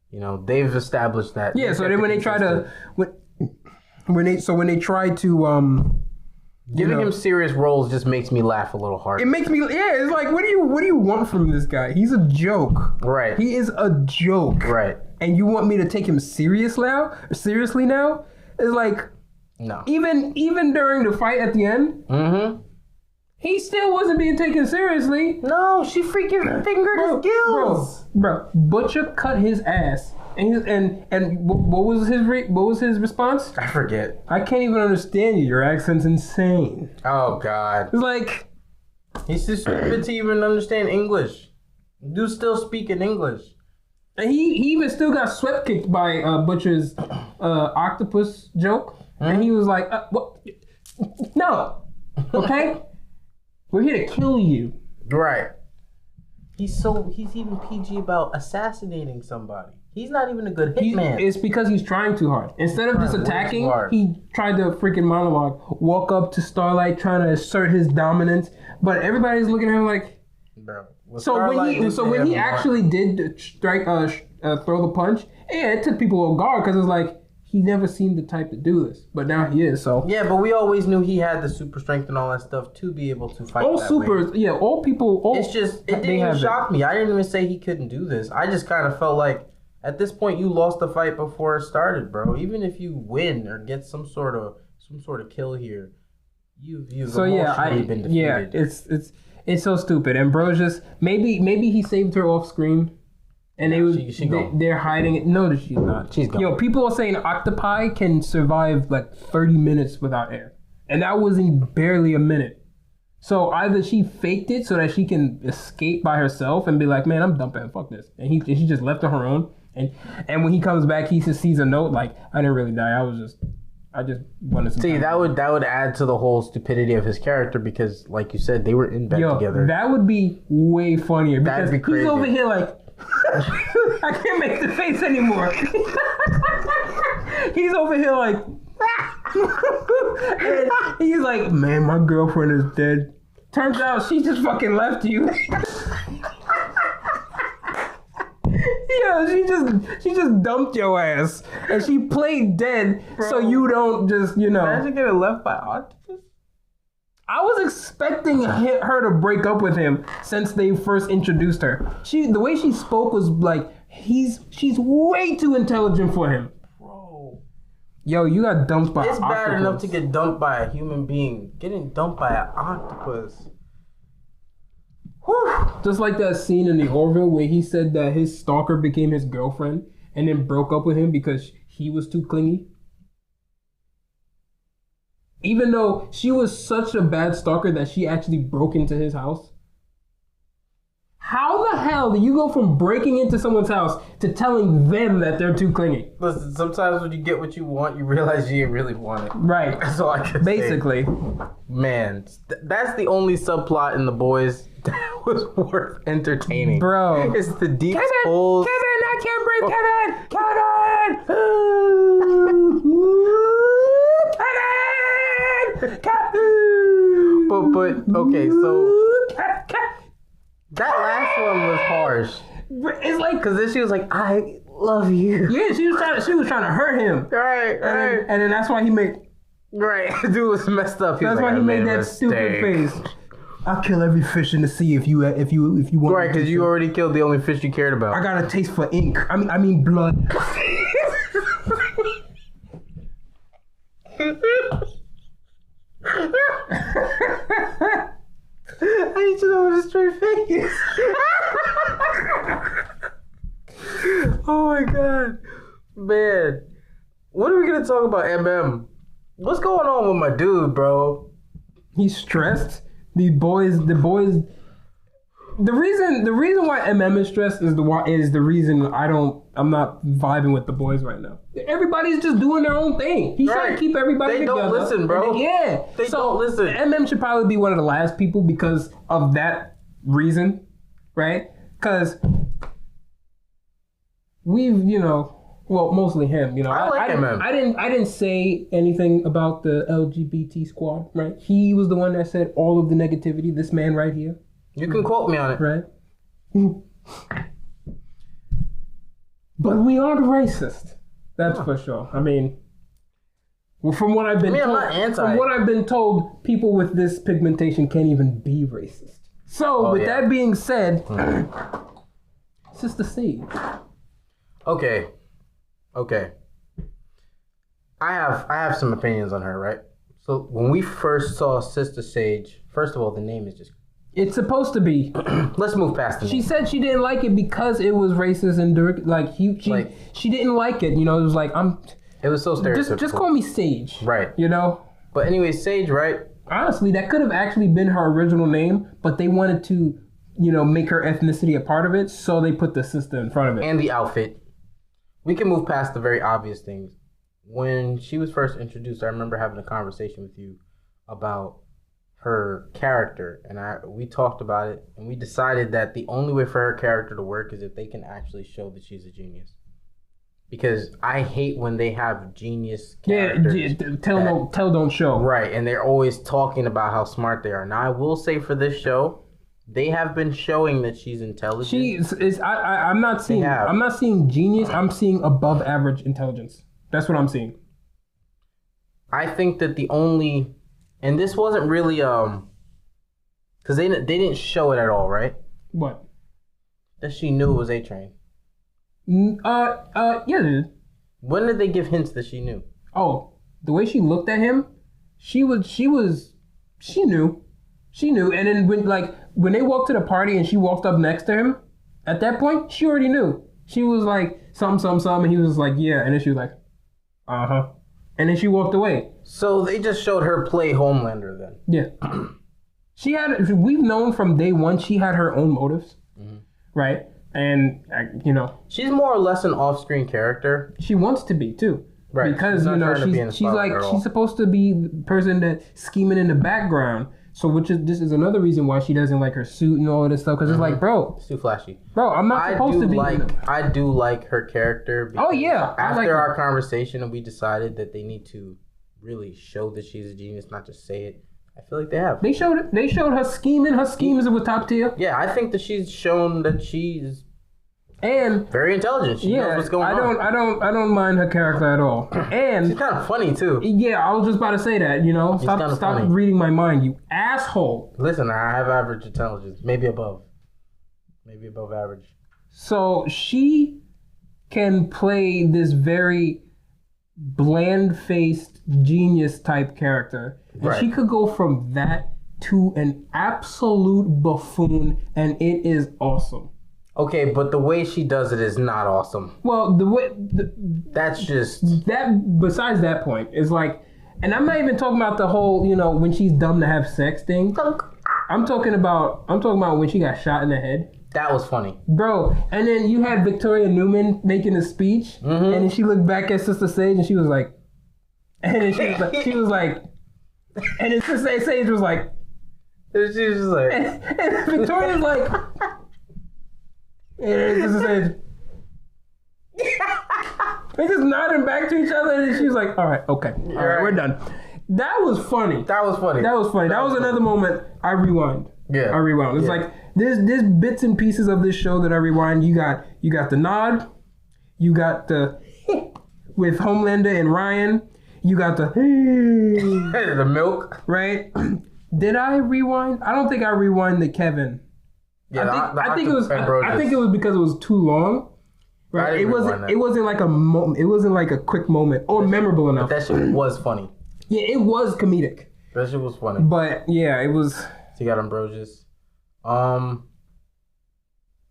You know, they've established that. Yeah. So then when they try to giving him serious roles just makes me laugh a little harder. It makes me, it's like, what do you want from this guy? He's a joke. Right. He is a joke. Right. And you want me to take him seriously now? It's like, no. Even during the fight at the end, he still wasn't being taken seriously. No, she freaking fingered his gills. Bro, Butcher cut his ass. And what was his response? I forget. I can't even understand you. Your accent's insane. Oh God. It's like, he's too stupid to even understand English. Dude still speaking English. And he even still got swept kicked by Butcher's octopus joke. And he was like, what? No. Okay? We're here to kill you. Right. He's even PG about assassinating somebody. He's not even a good hitman. It's because he's trying too hard. Instead of just attacking, he tried to freaking monologue. Walk up to Starlight trying to assert his dominance. But everybody's looking at him like... Bro. When he actually did strike, throw the punch, it took people off guard because it's like, he never seemed the type to do this. But now he is, so... Yeah, but we always knew he had the super strength and all that stuff to be able to fight It's just, it didn't even shock me. I didn't even say he couldn't do this. I just kind of felt like, at this point, you lost the fight before it started, bro. Even if you win or get some sort of kill here, you've emotionally been defeated. Yeah, it's so stupid. And bro, just maybe he saved her off screen, and they're hiding it. No, she's not. She's gone. Yo, people are saying octopi can survive like 30 minutes without air, and that wasn't barely a minute. So either she faked it so that she can escape by herself and be like, man, I'm dumping, fuck this, and she just left on her own. And when he comes back, he just sees a note like, I didn't really die. I just wanted some. See, that would add to the whole stupidity of his character because, like you said, they were in bed together. That would be way funnier because that'd be crazy. He's over here like, I can't make the face anymore. He's over here like, and he's like, man, my girlfriend is dead. Turns out she just fucking left you. Yeah, she just dumped your ass, and she played dead, bro. So you don't just, Imagine getting left by octopus. I was expecting her to break up with him since they first introduced her. The way she spoke was like, she's way too intelligent for him. Bro. Yo, you got dumped by an octopus. It's bad enough to get dumped by a human being. Getting dumped by an octopus. Whew. Just like that scene in the Orville where he said that his stalker became his girlfriend and then broke up with him because he was too clingy. Even though she was such a bad stalker that she actually broke into his house. How the hell do you go from breaking into someone's house to telling them that they're too clingy? Listen, sometimes when you get what you want, you realize you didn't really want it. Right. That's all I can say. Man, that's the only subplot in The Boys that was worth entertaining. Bro. It's the deep holes. Kevin, I can't breathe, Kevin! Kevin! But okay, so that last one was harsh. It's like, because then she was like, I love you. Yeah, she was trying to hurt him. Right. And then that's why he made. Right, dude was messed up. That's why he made that stupid face. I'll kill every fish in the sea if you want. Right, because you already killed the only fish you cared about. I got a taste for ink. I mean blood. I need to know what a straight face. Oh my god, man! What are we gonna talk about, MM? What's going on with my dude, bro? He's stressed. The reason why MM is stressed is the reason I'm not vibing with the boys right now. Everybody's just doing their own thing. He's trying to keep everybody together. They don't listen, bro. They don't listen. MM should probably be one of the last people because of that reason, right? Because we've, mostly him, I like MM. I didn't say anything about the LGBT squad, right? He was the one that said all of the negativity, this man right here. You can quote me on it. Right? But we aren't racist. That's for sure. I mean, from what I've been told, I'm not anti. From what I've been told, people with this pigmentation can't even be racist. So, that being said, Sister Sage. Okay. I have some opinions on her, right? So when we first saw Sister Sage, first of all, the name is just... It's supposed to be. Let's move past the name. She said she didn't like it because it was racist and she didn't like it. It was like It was so stereotypical. Just call me Sage. Right. But anyway, Sage, right? Honestly, that could have actually been her original name, but they wanted to, make her ethnicity a part of it, so they put the sister in front of it. And the outfit. We can move past the very obvious things. When she was first introduced, I remember having a conversation with you about her character, and we talked about it, and we decided that the only way for her character to work is if they can actually show that she's a genius. Because I hate when they have genius characters. Tell don't show. Right, and they're always talking about how smart they are. Now, I will say for this show, they have been showing that she's intelligent. I'm not seeing genius. I'm seeing above average intelligence. That's what I'm seeing. I think that the only, and this wasn't really because they didn't show it at all, right? What? That she knew it was A-Train. Yeah, dude. When did they give hints that she knew? Oh, the way she looked at him, she knew. She knew, and then when they walked to the party and she walked up next to him, at that point, she already knew. She was like, something, and he was like, yeah, and then she was like, uh-huh. And then she walked away. So they just showed her play Homelander then? Yeah. We've known from day one she had her own motives, right? And, she's more or less an off-screen character. She wants to be, too. Right. Because, she's supposed to be the person that's scheming in the background. So this is another reason why she doesn't like her suit and all of this stuff. Because it's like, bro. It's too flashy. Bro, I'm not supposed to be. I do like her character. Oh, yeah. After our conversation, we decided that they need to really show that she's a genius, not just say it. I feel like they have. They showed it. They showed her scheming. Her schemes were top tier. Yeah, I think that she's shown that she's and very intelligent. She knows what's going on. I don't mind her character at all. And she's kind of funny too. Yeah, I was just about to say that. Stop reading my mind, you asshole. Listen, I have average intelligence, maybe above average. So she can play this very bland-faced genius type character, and she could go from that to an absolute buffoon, and it is awesome. Okay, but the way she does it is not awesome. Well, that's just that. Besides that point, is like, and I'm not even talking about the whole, when she's dumb to have sex thing. I'm talking about when she got shot in the head. That was funny, bro. And then you had Victoria Newman making a speech, and then she looked back at Sister Sage, and she was like, and then she was like, and then Sister Sage was like, and she was just like, and Victoria's like. And Sister Sage. They just nodding back to each other, and she was like, all right, okay. All right, we're done. That was funny. That was another moment I rewind. Yeah. I rewound. It's like there's bits and pieces of this show that I rewind. You got the nod, you got the with Homelander and Ryan, you got the the milk. Right? Did I rewind? I don't think I rewind the Kevin. Yeah, I think it was because it was too long. Right? It wasn't like a it wasn't like a quick moment or memorable enough. But that shit was funny. Yeah, it was comedic. That shit was funny. But yeah, it was. So you got Ambrosius. MM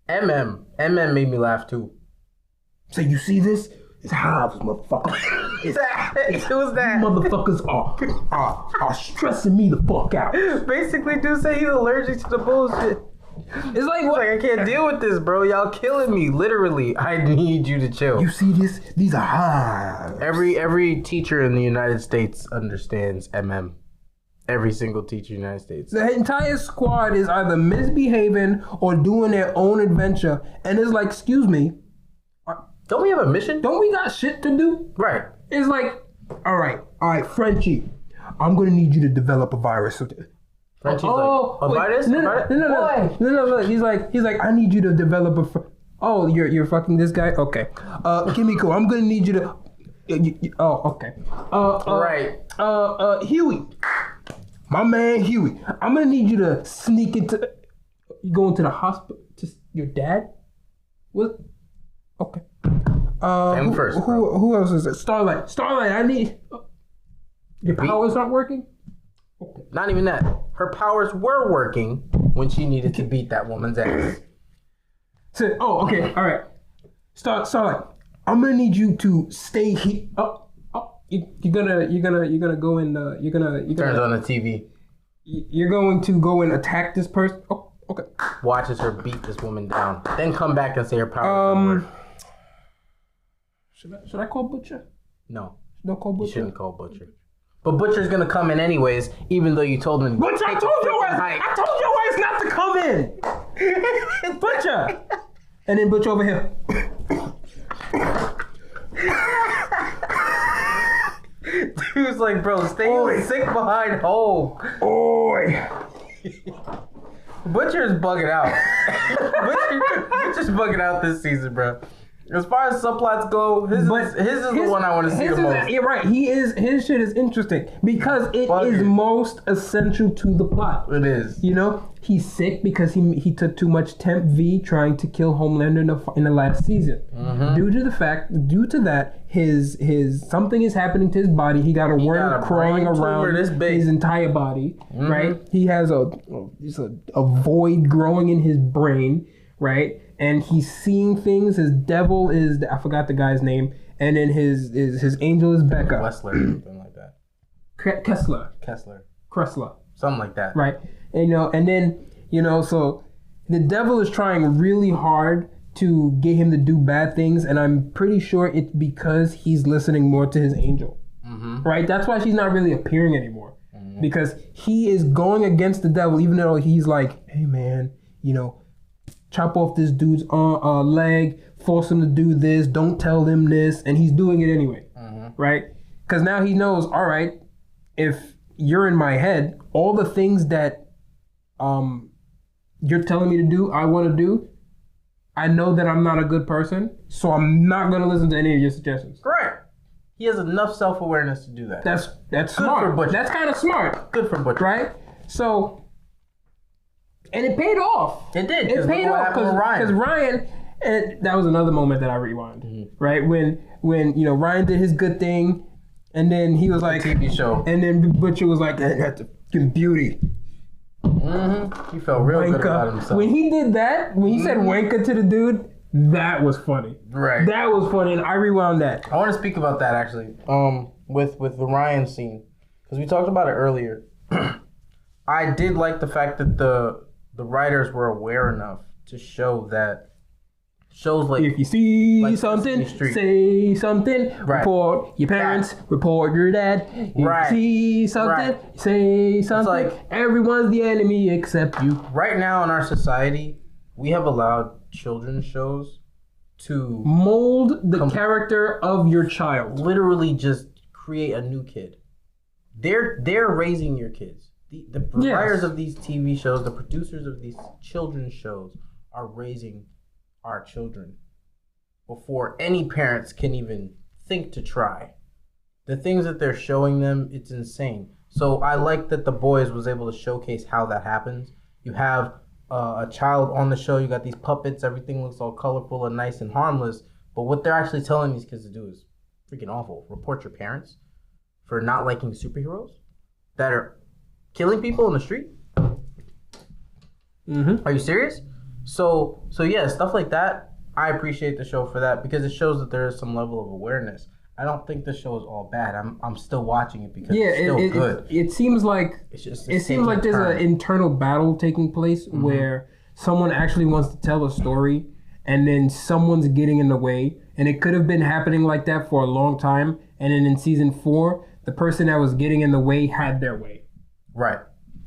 made me laugh too. So you see this? It's Hobbs, motherfucker. It was that. Motherfuckers are stressing me the fuck out. Basically, dude say he's allergic to the bullshit. It's like what? Like, I can't deal with this, bro. Y'all killing me. Literally, I need you to chill. You see this? These are Hobbs. Every teacher in the United States understands MM. Every single teacher in the United States. The entire squad is either misbehaving or doing their own adventure, and it's like, excuse me. Don't we have a mission? Don't we got shit to do? Right. It's like, all right, Frenchie, I'm gonna need you to develop a virus. Frenchie's like, a virus? No. He's like, I need you to develop you're fucking this guy? Okay. Kimiko, I'm gonna need you to. Okay. Right. Huey, my man Huey, I'm gonna need you to sneak into. You go into the hospital to your dad. What? Okay. Who else is it? Starlight, I need. Your powers aren't working? Okay. Not even that. Her powers were working when she needed to beat that woman's ass. So, okay, all right. Starlight, I'm gonna need you to stay here. You're gonna go in. You're gonna turns on the TV. You're going to go and attack this person. Oh, okay. Watches her beat this woman down. Then come back and say her powers don't work. Should I call Butcher? No. Don't call Butcher? You shouldn't call Butcher. But Butcher's gonna come in anyways, even though you told him. Butcher, I told your ass not to come in. Butcher. And then Butcher over here. Dude's like, bro, stay sick behind home. Oi. Butcher's bugging out. Butcher's bugging out this season, bro. As far as subplots go, his is the one I want to see the most. You're right. His shit is interesting because it is most essential to the plot. It is. You know, he's sick because he took too much Temp V trying to kill Homelander in the last season. Mm-hmm. Due to that, his something is happening to his body. He got a worm crawling around his entire body. Mm-hmm. Right. He has a void growing in his brain. Right. And he's seeing things. His devil is, I forgot the guy's name. And then his angel is Becca. Wessler, something like that. Kessler. Something like that. Right. And then, so the devil is trying really hard to get him to do bad things. And I'm pretty sure it's because he's listening more to his angel. Mm-hmm. Right? That's why she's not really appearing anymore. Mm-hmm. Because he is going against the devil, even though he's like, hey man, chop off this dude's leg, force him to do this, don't tell him this, and he's doing it anyway, right? Because now he knows, all right, if you're in my head, all the things that you're telling me to do, I want to do, I know that I'm not a good person, so I'm not going to listen to any of your suggestions. Correct. He has enough self-awareness to do that. That's good smart. For Butcher. That's kind of smart. Good for Butcher. Right? So... And it paid off. It did. It paid off because Ryan, and that was another moment that I rewound. Mm-hmm. Right when Ryan did his good thing, and then he was like TV show, and then Butcher was like, "That's a fucking beauty." Mm-hmm. He felt real good about himself when he did that. When he said "wanker" to the dude, that was funny. Right. That was funny, and I rewound that. I want to speak about that actually. With the Ryan scene, because we talked about it earlier. I did like the fact that the writers were aware enough to show that shows like if you see something, say something. Right. Report your parents. Report your dad. If you see something, say something. It's like everyone's the enemy except you. Right now in our society, we have allowed children's shows to mold the character of your child. Literally, just create a new kid. They're raising your kids. The writers of these TV shows, the producers of these children's shows are raising our children before any parents can even think to try. The things that they're showing them, it's insane. So I like that The Boys was able to showcase how that happens. You have a child on the show. You got these puppets. Everything looks all colorful and nice and harmless. But what they're actually telling these kids to do is freaking awful. Report your parents for not liking superheroes that are killing people in the street. Mm-hmm. Are you serious? So yeah, stuff like that. I appreciate the show for that because it shows that there is some level of awareness. I don't think the show is all bad. I'm still watching it because it's still good. It seems like there's an internal battle taking place where someone actually wants to tell a story and then someone's getting in the way, and it could have been happening like that for a long time, and then in season 4 the person that was getting in the way had their way. Right.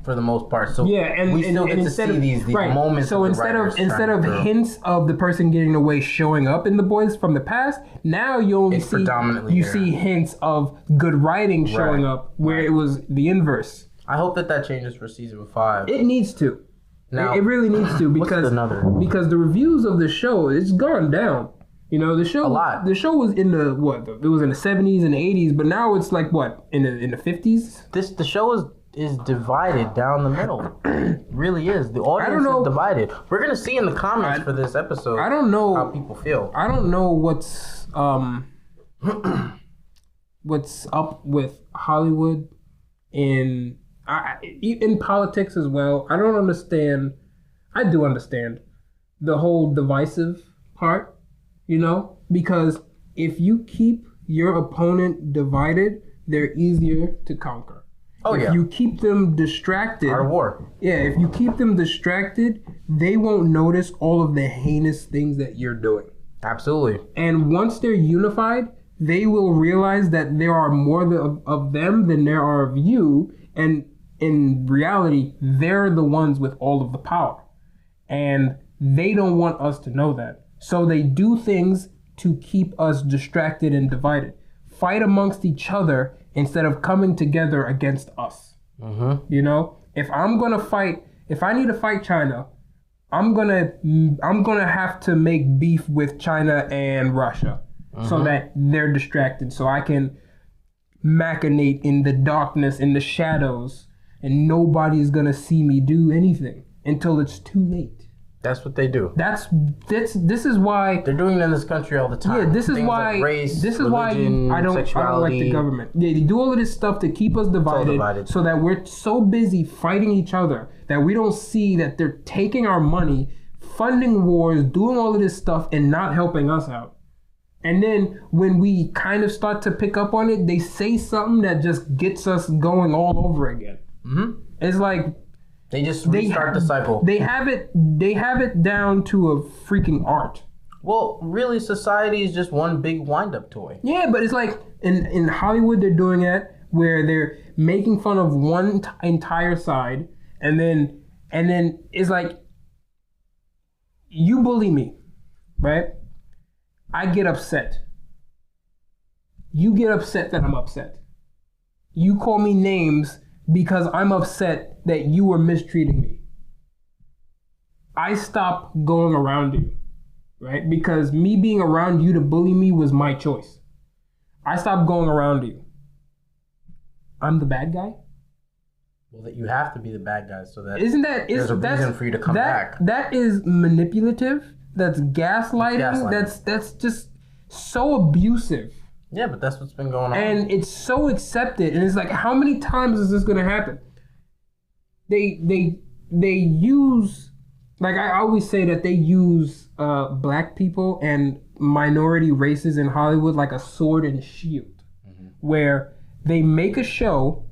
For the most part. So yeah, and we still get to see these moments. So instead of hints of the person getting away showing up in The Boys from the past, now you only see hints of good writing showing up where it was the inverse. I hope that changes for season 5. It needs to. Now, it really needs to because the reviews of the show, it's gone down. You know, the show the show was in the it was in the 70s and the 80s, but now it's like in the 50s. The show is divided down the middle. It really is. The audience is divided. We're gonna see in the comments for this episode. I don't know how people feel. I don't know what's up with Hollywood in politics as well. I don't understand. I do understand the whole divisive part, you know, because if you keep your opponent divided, they're easier to conquer. If you keep them distracted, Art of War. Yeah, if you keep them distracted, they won't notice all of the heinous things that you're doing. Absolutely. And once they're unified, they will realize that there are more of them than there are of you, and in reality, they're the ones with all of the power. And they don't want us to know that. So they do things to keep us distracted and divided. Fight amongst each other instead of coming together against us. You know, if I need to fight China, I'm gonna have to make beef with China and Russia so that they're distracted, so I can machinate in the darkness, in the shadows, and nobody's gonna see me do anything until it's too late. That's what they do. This is why they're doing it in this country all the time. Yeah, this is why. Like race, this is religion, why I don't like the government. They do all of this stuff to keep us divided, so that we're so busy fighting each other that we don't see that they're taking our money, funding wars, doing all of this stuff, and not helping us out. And then when we kind of start to pick up on it, they say something that just gets us going all over again. It's like. They just restart the cycle. They have it down to a freaking art. Well, really, society is just one big wind-up toy. Yeah, but it's like in Hollywood they're doing it where they're making fun of one entire side, and then it's like, you bully me, right? I get upset. You get upset that I'm upset. You call me names because I'm upset that you were mistreating me. I stop going around you, right? Because me being around you to bully me was my choice. I stopped going around you. I'm the bad guy? Well, that you have to be the bad guy so that there's a reason for you to come back. That is manipulative. That's gaslighting. That's just so abusive. Yeah, but that's what's been going on. And it's so accepted. And it's like, how many times is this going to happen? They use, like I always say that they use black people and minority races in Hollywood like a sword and shield, where they make a show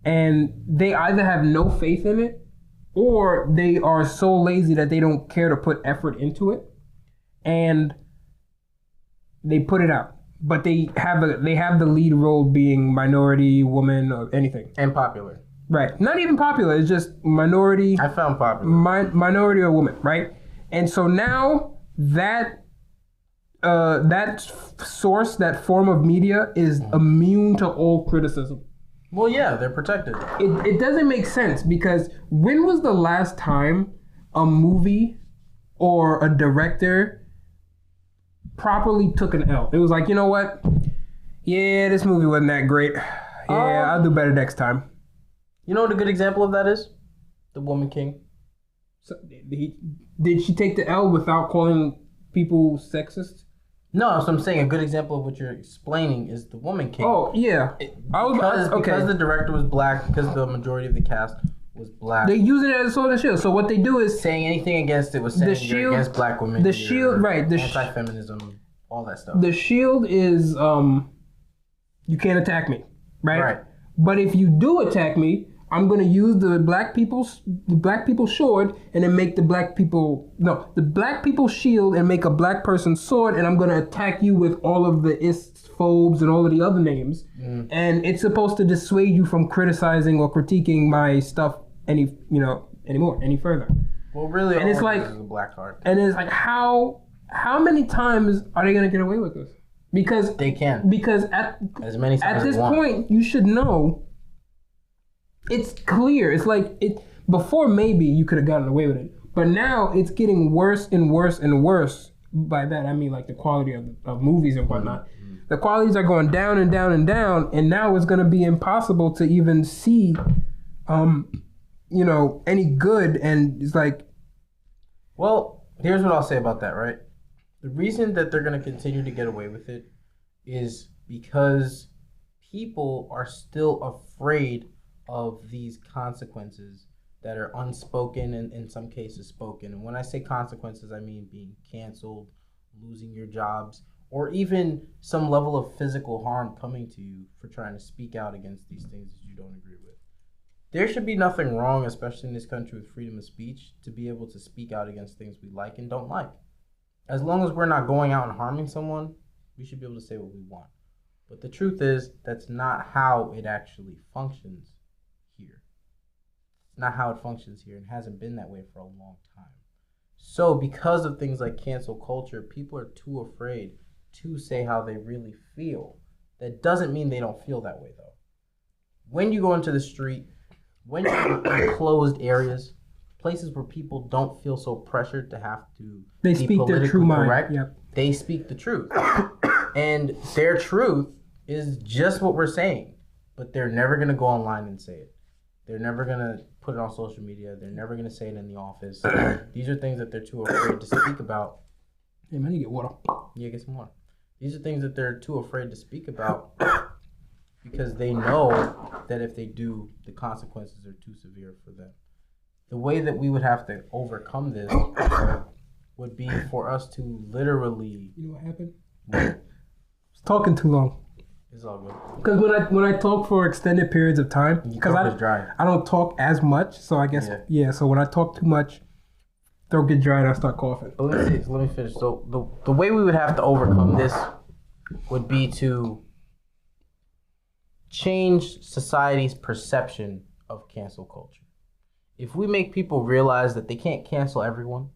and they either have no faith in it or they are so lazy that they don't care to put effort into it, and they put it out. But they have the lead role being minority, woman, or anything. And popular. Right. Not even popular. It's just minority. I found popular. Minority or woman, right? And so now that source, that form of media is immune to all criticism. Well, yeah, they're protected. It doesn't make sense, because when was the last time a movie or a director properly took an L? It was like, you know what? Yeah, this movie wasn't that great. Yeah, I'll do better next time. You know what a good example of that is? The Woman King. So, did she take the L without calling people sexist? No, so I'm saying a good example of what you're explaining is the Woman King. Oh, yeah. Because the director was black, because the majority of the cast was black. They use it as a sword and shield. So what they do is... Saying anything against it was saying you're against black women. The shield, right. Anti-feminism, all that stuff. The shield is, you can't attack me, right? Right. But if you do attack me, I'm going to use the black people's sword and then make the black people's shield and make a black person's sword, and I'm going to attack you with all of the ists, phobes, and all of the other names. And it's supposed to dissuade you from criticizing or critiquing my stuff any further. Well, really, and it's like is a black card. And it's like, how many times are they going to get away with this? Because they can. Because at as many times at this point, you should know. It's clear. It's like it before. Maybe you could have gotten away with it, but now it's getting worse and worse and worse. By that I mean like the quality of movies and whatnot. Mm-hmm. The qualities are going down and down and down, and now it's going to be impossible to even see, any good. And it's like, well, here's what I'll say about that. Right, the reason that they're going to continue to get away with it is because people are still afraid of these consequences that are unspoken and in some cases spoken. And when I say consequences, I mean being canceled, losing your jobs, or even some level of physical harm coming to you for trying to speak out against these things that you don't agree with. There should be nothing wrong, especially in this country with freedom of speech, to be able to speak out against things we like and don't like. As long as we're not going out and harming someone, we should be able to say what we want. But the truth is, that's not how it actually functions here. It's not how it functions here, and hasn't been that way for a long time. So because of things like cancel culture, people are too afraid to say how they really feel. That doesn't mean they don't feel that way, though. When you go into the street, when you're in closed areas, places where people don't feel so pressured to have to they be speak their true correct, mind. Yep. They speak the truth. And their truth is just what we're saying, but they're never going to go online and say it. They're never going to put it on social media. They're never going to say it in the office. These are things that they're too afraid to speak about. Hey, man, you get water. Yeah, get some water. These are things that they're too afraid to speak about because they know that if they do, the consequences are too severe for them. The way that we would have to overcome this would be for us to literally... You know what happened? It's talking too long. It's all good. Because when I talk for extended periods of time, because I don't talk as much, so I guess so when I talk too much, throat get dry and I start coughing. But let me finish. So the way we would have to overcome this would be to change society's perception of cancel culture. If we make people realize that they can't cancel everyone,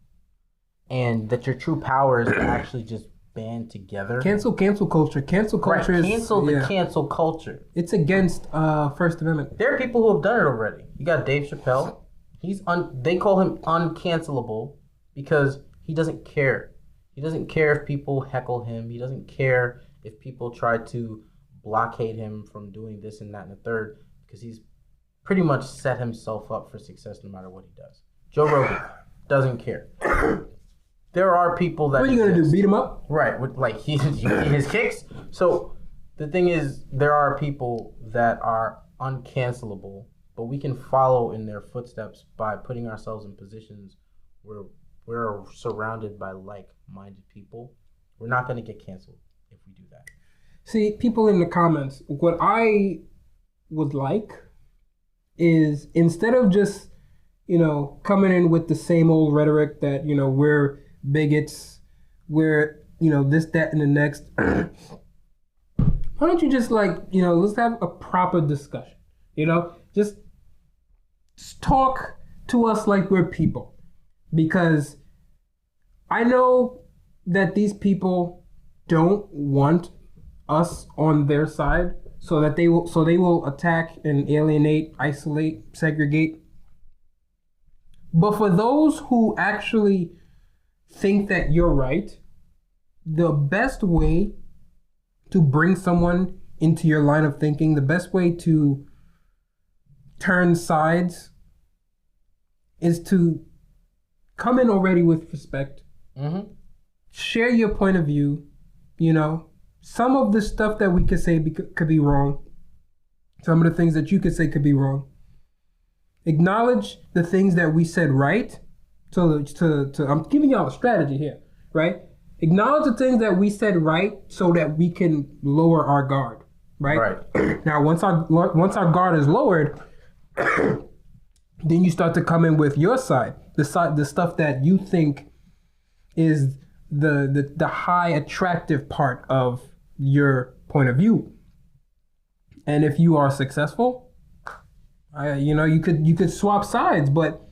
and that your true power is to actually just band together. Cancel culture. Cancel culture is... Cancel the cancel culture. It's against First Amendment. There are people who have done it already. You got Dave Chappelle. They call him uncancelable because he doesn't care. He doesn't care if people heckle him. He doesn't care if people try to blockade him from doing this and that and the third, because he's pretty much set himself up for success no matter what he does. Joe Rogan doesn't care. There are people that... What are you going to do, beat him up? Right, with his kicks. So the thing is, there are people that are uncancelable, but we can follow in their footsteps by putting ourselves in positions where we're surrounded by like-minded people. We're not going to get canceled if we do that. See, people in the comments, what I would like is, instead of just, coming in with the same old rhetoric that, we're bigots, we're, this, that, and the next. Why don't you just let's have a proper discussion, just talk to us like we're people, because I know that these people don't want us on their side, so they will attack and alienate, isolate, segregate. But for those who actually think that you're right, the best way to bring someone into your line of thinking, the best way to turn sides is to come in already with respect. Share your point of view. You know, some of the stuff that we could say could be wrong. Some of the things that you could say could be wrong. Acknowledge the things that we said right. So I'm giving y'all a strategy here, right? Acknowledge the things that we said right so that we can lower our guard, right? Now, once our guard is lowered, then you start to come in with your side, the stuff that you think is the high attractive part of your point of view. And if you are successful, you could swap sides, but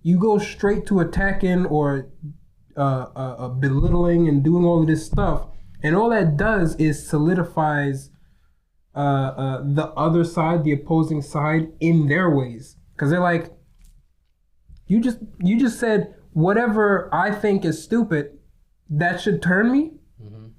you go straight to attacking or belittling and doing all of this stuff, and all that does is solidifies the other side, the opposing side, in their ways, because they're like, you just said whatever I think is stupid, that should turn me.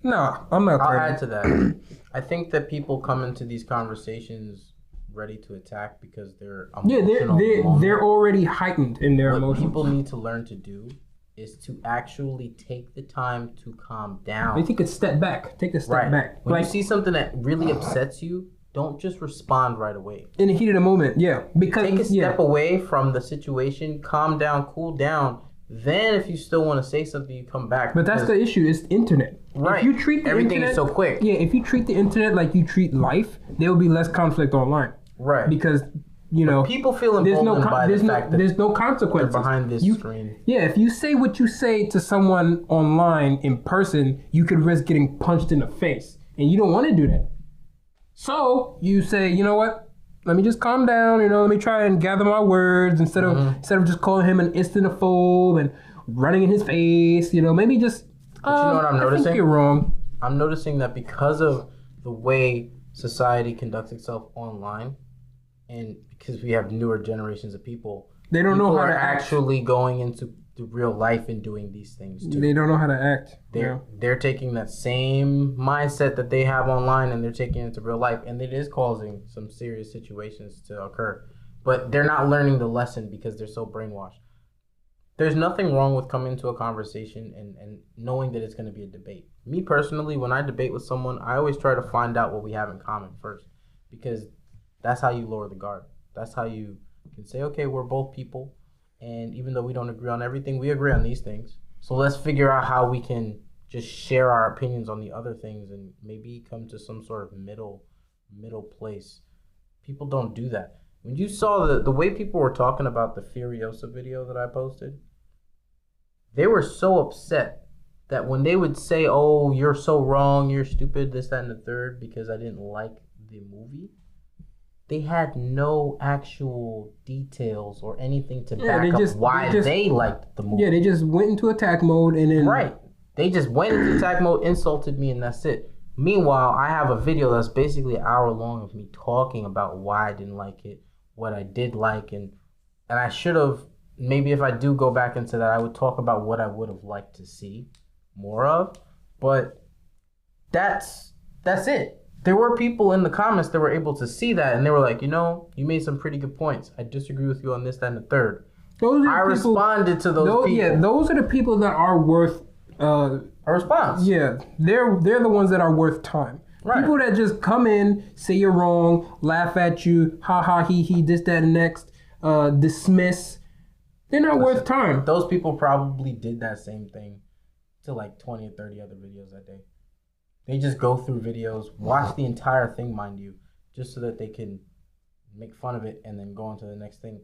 No, I'm not. I'll add to that. I think that people come into these conversations ready to attack because they're emotional. They're already heightened in their emotions. What people need to learn to do is to actually take the time to calm down. They take a step back. Back. When you see something that really upsets you, don't just respond right away. In the heat of the moment, yeah. Because take a step away from the situation, calm down, cool down. Then if you still want to say something, you come back. But that's the issue, it's the internet. Right. If you treat everything is so quick. Yeah, if you treat the internet like you treat life, there will be less conflict online. Right. Because, you know, but people feel emboldened by the fact that there's no consequences behind this screen. Yeah, if you say what you say to someone online in person, you could risk getting punched in the face. And you don't want to do that. So you say, you know what? Let me just calm down, let me try and gather my words instead of just calling him an islamophobe and running in his face, maybe just But you know what I'm noticing? I think you're wrong. I'm noticing that because of the way society conducts itself online, and because we have newer generations of people, they don't know how to actually going into the real life and doing these things too. They don't know how to act. They're taking that same mindset that they have online and they're taking it into real life, and it is causing some serious situations to occur. But they're not learning the lesson because they're so brainwashed. There's nothing wrong with coming to a conversation and knowing that it's going to be a debate. Me personally, when I debate with someone, I always try to find out what we have in common first, because that's how you lower the guard. That's how you can say, okay, we're both people, and even though we don't agree on everything, we agree on these things. So let's figure out how we can just share our opinions on the other things and maybe come to some sort of middle place. People don't do that. When you saw the way people were talking about the Furiosa video that I posted, they were so upset that when they would say, oh, you're so wrong, you're stupid, this, that, and the third, because I didn't like the movie, they had no actual details or anything to back up why they liked the movie. Yeah, they just went into attack mode and then... Right. They just went into attack mode, insulted me, and that's it. Meanwhile, I have a video that's basically an hour long of me talking about why I didn't like it, what I did like, and I should have, maybe if I do go back into that, I would talk about what I would have liked to see more of. But that's it. There were people in the comments that were able to see that, and they were like, you made some pretty good points. I disagree with you on this, that, and the third. Responded to those people. Yeah, those are the people that are worth a response. Yeah, they're the ones that are worth time. Right. People that just come in, say you're wrong, laugh at you, ha ha, he, this, that, and next, dismiss. They're not worth time. Those people probably did that same thing to like 20 or 30 other videos that day. They just go through videos, watch the entire thing, mind you, just so that they can make fun of it and then go on to the next thing.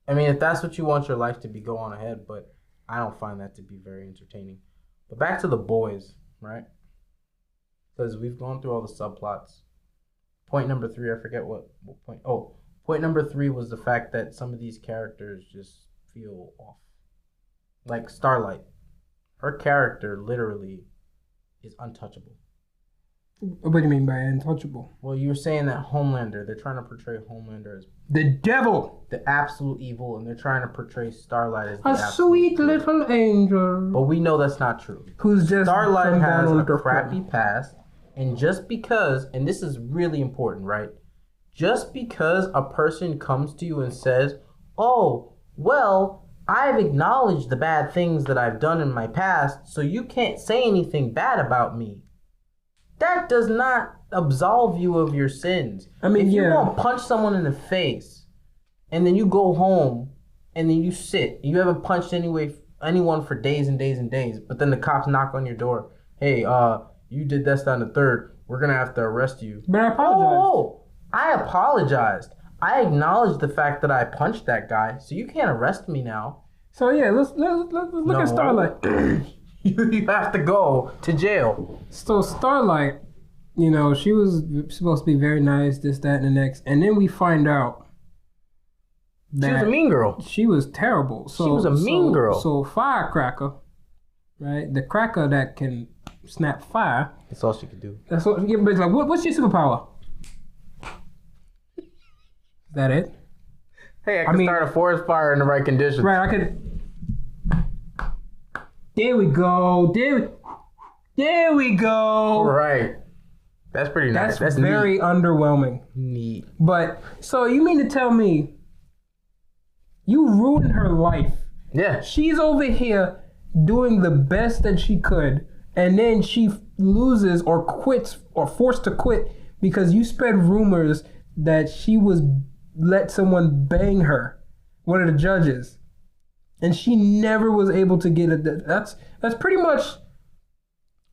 I mean, if that's what you want your life to be, go on ahead, but I don't find that to be very entertaining. But back to the boys, right? Because we've gone through all the subplots. Point number 3, I forget what point. Oh, point number 3 was the fact that some of these characters just feel off. Like Starlight. Her character literally is untouchable. What do you mean by untouchable? Well, you were saying that Homelander, they're trying to portray Homelander as the devil, the absolute evil, and they're trying to portray Starlight as a sweet little angel. But we know that's not true. Who's just Starlight has a crappy past. And just because, and this is really important, right? Just because a person comes to you and says, oh, well, I've acknowledged the bad things that I've done in my past, so you can't say anything bad about me. That does not absolve you of your sins. I mean, if you won't punch someone in the face, and then you go home, and then you sit, you haven't punched anyone for days and days and days, but then the cops knock on your door, hey, you did this, that, and the third, we're gonna have to arrest you. But I apologized. Oh, I apologized. I acknowledged the fact that I punched that guy, so you can't arrest me now. So yeah, let's look at Starlight. You have to go to jail. So Starlight, you know, she was supposed to be very nice, this, that, and the next, and then we find out that she was a mean girl. She was terrible. So, she was a mean girl. So Firecracker, right? The cracker that can snap fire. That's all she could do. That's what. Yeah, but it's like, what's your superpower? Is that it? Hey, I can start a forest fire in the right conditions. Right, I could. There we go. There we go. All right. That's pretty nice. That's very underwhelming. Neat. But, so you mean to tell me you ruined her life? Yeah. She's over here doing the best that she could, and then she loses or quits or forced to quit because you spread rumors that she was let someone bang her, one of the judges, and she never was able to get it. That's pretty much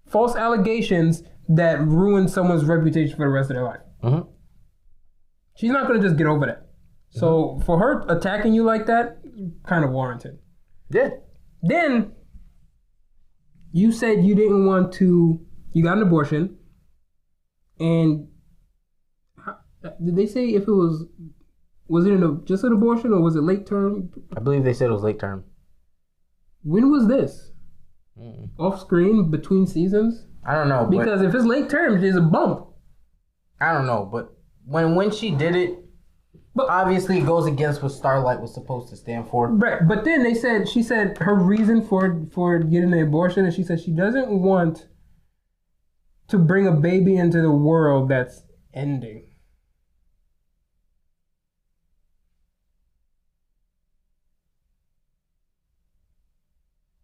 false allegations that ruin someone's reputation for the rest of their life. Mm-hmm. She's not gonna just get over that. So for her attacking you like that, kind of warranted. Yeah. Then you said you didn't want to. You got an abortion, and did they say if it was it just an abortion or was it late term? I believe they said it was late term. When was this? Off screen between seasons? I don't know. Because if it's late term, there's a bump. I don't know, but when she did it, obviously it goes against what Starlight was supposed to stand for. Right, but then she said her reason for getting the abortion, and she said she doesn't want to bring a baby into the world that's ending.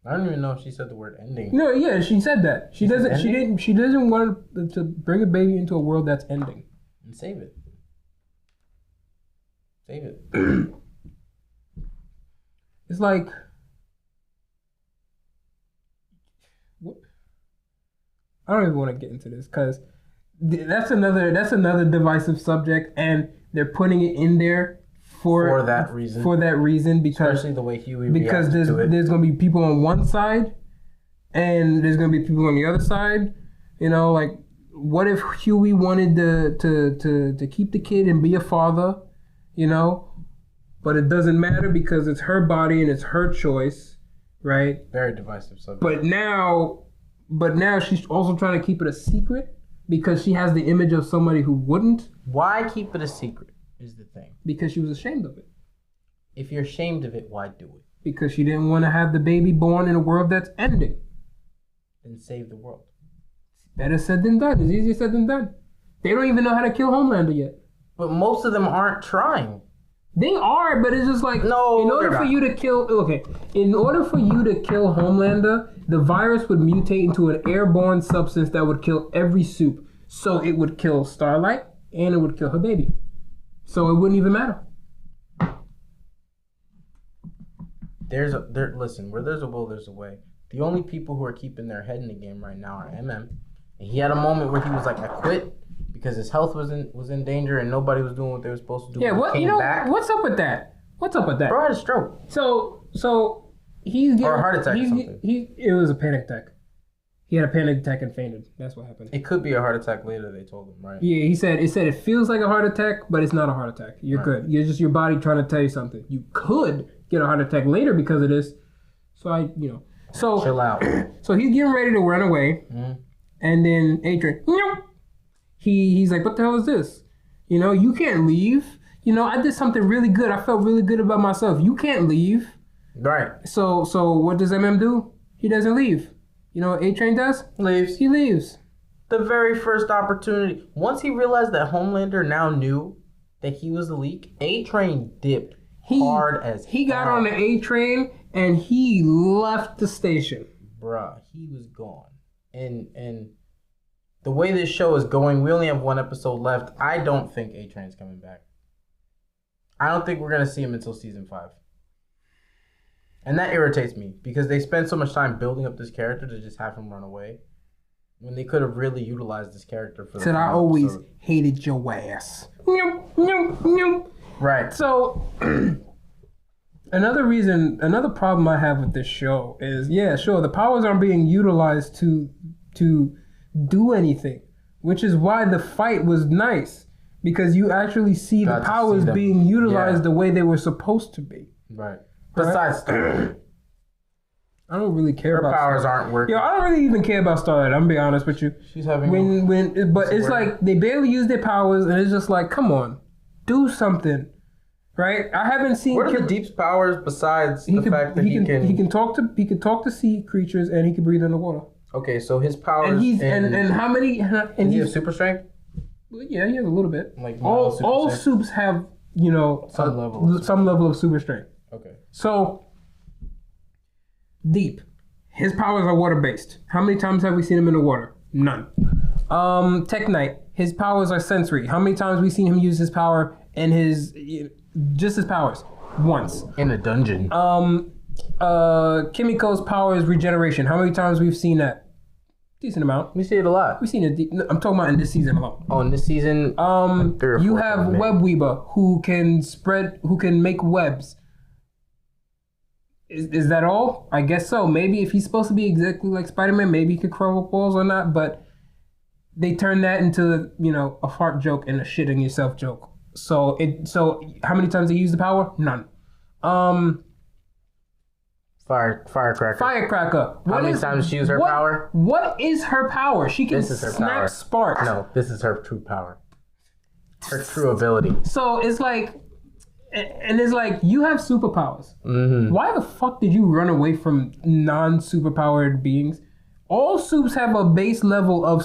I don't even know if she said the word ending. No, yeah, she said that. She doesn't want to bring a baby into a world that's ending. And save it. Save it. It's like, I don't even want to get into this because that's another divisive subject, and they're putting it in there for that reason. For that reason, because especially the way Huey because there's going to be people on one side, and there's going to be people on the other side. You know, like what if Huey wanted to keep the kid and be a father? You know, but it doesn't matter because it's her body and it's her choice, right? Very divisive subject. But now she's also trying to keep it a secret because she has the image of somebody who wouldn't. Why keep it a secret is the thing. Because she was ashamed of it. If you're ashamed of it, why do it? Because she didn't want to have the baby born in a world that's ending. And save the world. Better said than done. It's easier said than done. They don't even know how to kill Homelander yet. But most of them aren't trying. They are, but it's just like no. In order for you to kill Homelander, the virus would mutate into an airborne substance that would kill every soup. So it would kill Starlight and it would kill her baby. So it wouldn't even matter. Listen, where there's a will, there's a way. The only people who are keeping their head in the game right now are MM. And he had a moment where he was like, I quit because his health was in danger and nobody was doing what they were supposed to do. Yeah, what's up with that? What's up with that? Bro had a stroke. So he's getting, or a heart attack or something. It was a panic attack. He had a panic attack and fainted. That's what happened. It could be a heart attack later, they told him, right? Yeah, it said it feels like a heart attack, but it's not a heart attack. You're good. You're just your body trying to tell you something. You could get a heart attack later because of this. So chill out. So he's getting ready to run away. Mm-hmm. And then Adrian, he's like, what the hell is this? You know, you can't leave. You know, I did something really good. I felt really good about myself. You can't leave. Right. So what does MM do? He doesn't leave. You know what A-Train does? Leaves. He leaves. The very first opportunity. Once he realized that Homelander now knew that he was the leak, A-Train dipped hard as he got on the A-Train and he left the station. Bruh, he was gone. And the way this show is going, we only have one episode left. I don't think A-Train's coming back. I don't think we're going to see him until season 5. And that irritates me because they spend so much time building up this character to just have him run away when they could have really utilized this character for the Said I always hated your ass. Right. So another problem I have with this show is, yeah, sure, the powers aren't being utilized to do anything, which is why the fight was nice, because you actually see the powers being utilized the way they were supposed to be. Right. Besides Starlight. I don't really care about powers Starlight. aren't working. Yo, I don't really even care about Starlight. I'm gonna be honest with you. She's having but it's like they barely use their powers, and it's just like, come on, do something, right? I haven't seen. What are the Deep's powers besides the fact that he can talk to sea creatures and he can breathe underwater. Okay, so his powers and how many? And he has super strength. Yeah, he has a little bit. Like all soups have some level of super strength. Okay. So Deep, his powers are water based. How many times have we seen him in the water? None. Tech Knight, his powers are sensory. How many times have we seen him use his power and his powers? Once. In a dungeon. Kimiko's power is regeneration. How many times we've seen that? Decent amount. We see it a lot. We've seen it. I'm talking about in this season alone. Oh, in this season. You have Web Weaver who can make webs. Is that all? I guess so. Maybe if he's supposed to be exactly like Spider-Man, maybe he could crawl up walls or not. But they turn that into a fart joke and a shitting yourself joke. So how many times they use the power? None. Firecracker. How many times she used her power? What is her power? She can snap sparks. No, this is her true power. Her true ability. So it's like, and it's like, you have superpowers. Mm-hmm. Why the fuck did you run away from non-superpowered beings? All soups have a base level of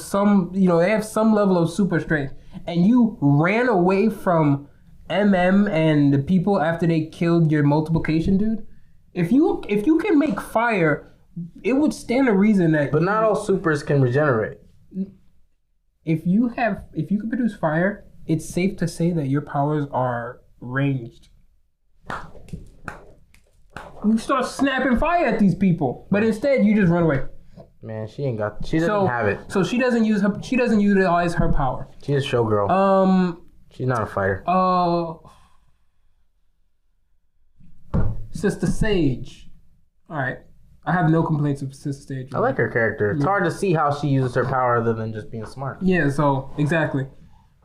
they have some level of super strength. And you ran away from MM and the people after they killed your multiplication dude? If you can make fire, it would stand a reason that. But not all supers can regenerate. If you can produce fire, it's safe to say that your powers are ranged. You start snapping fire at these people, but instead you just run away. Man, she doesn't have it. So she doesn't utilize her power. She's a showgirl. She's not a fighter. Sister Sage. All right. I have no complaints with Sister Sage. I like her character. It's hard to see how she uses her power other than just being smart. Yeah, so exactly.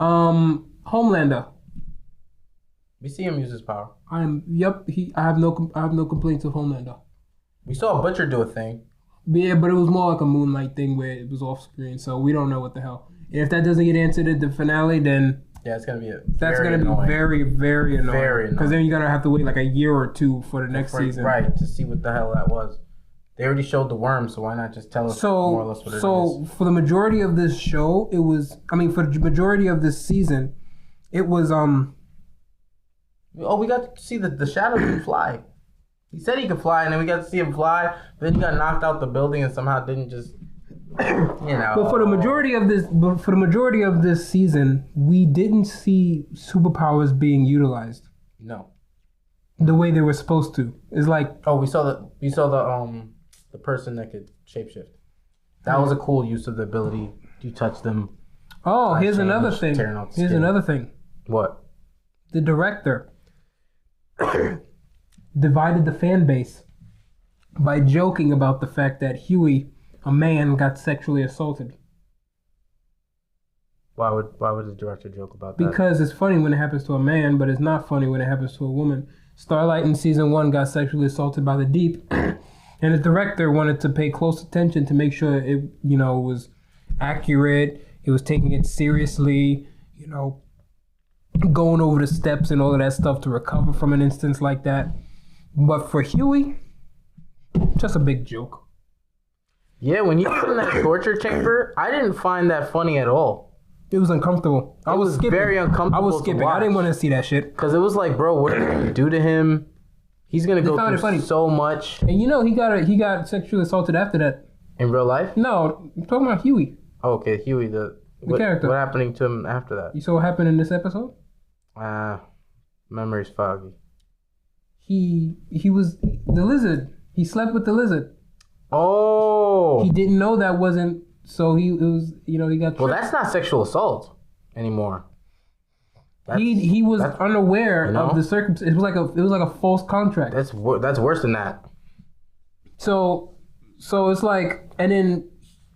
Homelander. We see him use his power. I have no complaints with Homelander. We saw Butcher do a thing. Yeah, but it was more like a Moonlight thing where it was off screen, so we don't know what the hell. And if that doesn't get answered at the finale, then it's gonna be very, very annoying. Very annoying. Because then you're gonna have to wait like a year or two for the next season, right? To see what the hell that was. They already showed the worm, so why not just tell us more or less what it is? So for the majority of this show, for the majority of this season, it was we got to see the shadow can fly. He said he could fly, and then we got to see him fly. But then he got knocked out the building and somehow didn't just, But for the majority of this season, we didn't see superpowers being utilized. No. The way they were supposed to. It's like we saw the person that could shapeshift. That was a cool use of the ability. You touch them. Oh, here's another thing. Here's another thing. What? The director divided the fan base by joking about the fact that Huey, a man, got sexually assaulted. Why would the director joke about that? Because it's funny when it happens to a man, but it's not funny when it happens to a woman. Starlight in season 1 got sexually assaulted by the Deep, and the director wanted to pay close attention to make sure it was accurate. He was taking it seriously, going over the steps and all of that stuff to recover from an instance like that. But for Huey, just a big joke. Yeah, when he was in that torture chamber, I didn't find that funny at all. It was uncomfortable. I was skipping. Very uncomfortable. I was skipping. I didn't want to see that shit. Because it was like, bro, what are you going to do to him? He's going to go through so much. And you know, he got sexually assaulted after that. In real life? No, I'm talking about Huey. Oh, okay, Huey, the character. What happening to him after that? You saw what happened in this episode? Memory's foggy. He was the lizard. He slept with the lizard. Oh. He didn't know that wasn't. So he got. Well, that's not sexual assault anymore. He was unaware of the circumstance. It was like a false contract. That's worse than that. So it's like, and then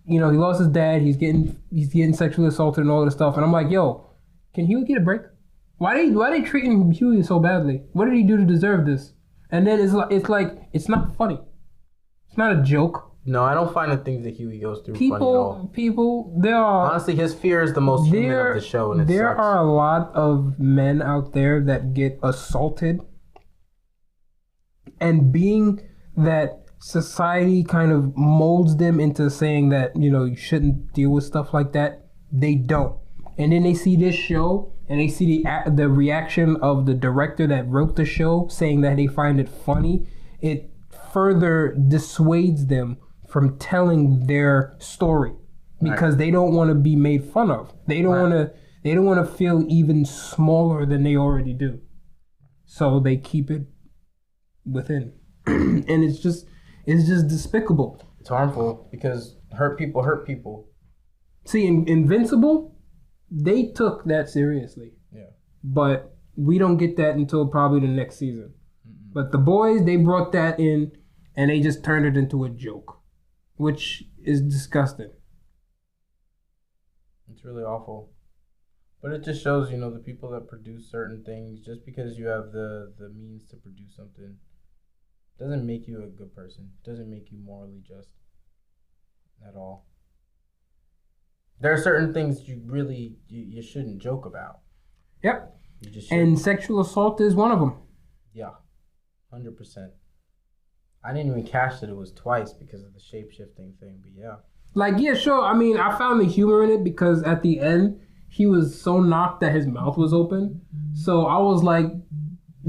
he lost his dad. He's getting sexually assaulted and all this stuff. And I'm like, yo, can Huey get a break? Why they treating Huey so badly? What did he do to deserve this? And then it's like it's not funny. It's not a joke. No, I don't find the things that Huey goes through funny at all. There are... Honestly, his fear is the most human of the show, and there are a lot of men out there that get assaulted, and being that society kind of molds them into saying that, you shouldn't deal with stuff like that, they don't. And then they see this show, and they see the reaction of the director that wrote the show, saying that they find it funny. It further dissuades them from telling their story because they don't want to be made fun of. They don't want to feel even smaller than they already do. So they keep it within. And it's just despicable. It's harmful because hurt people. See, in Invincible, they took that seriously. Yeah. But we don't get that until probably the next season. Mm-hmm. But the boys, they brought that in and they just turned it into a joke, which is disgusting. It's really awful. But it just shows, the people that produce certain things, just because you have the means to produce something, doesn't make you a good person. Doesn't make you morally just at all. There are certain things you shouldn't joke about. Yep. And sexual assault is one of them. Yeah, 100%. I didn't even catch that it was twice because of the shape-shifting thing, but yeah. Like, yeah, sure. I mean, I found the humor in it because at the end, he was so knocked that his mouth was open. So I was like,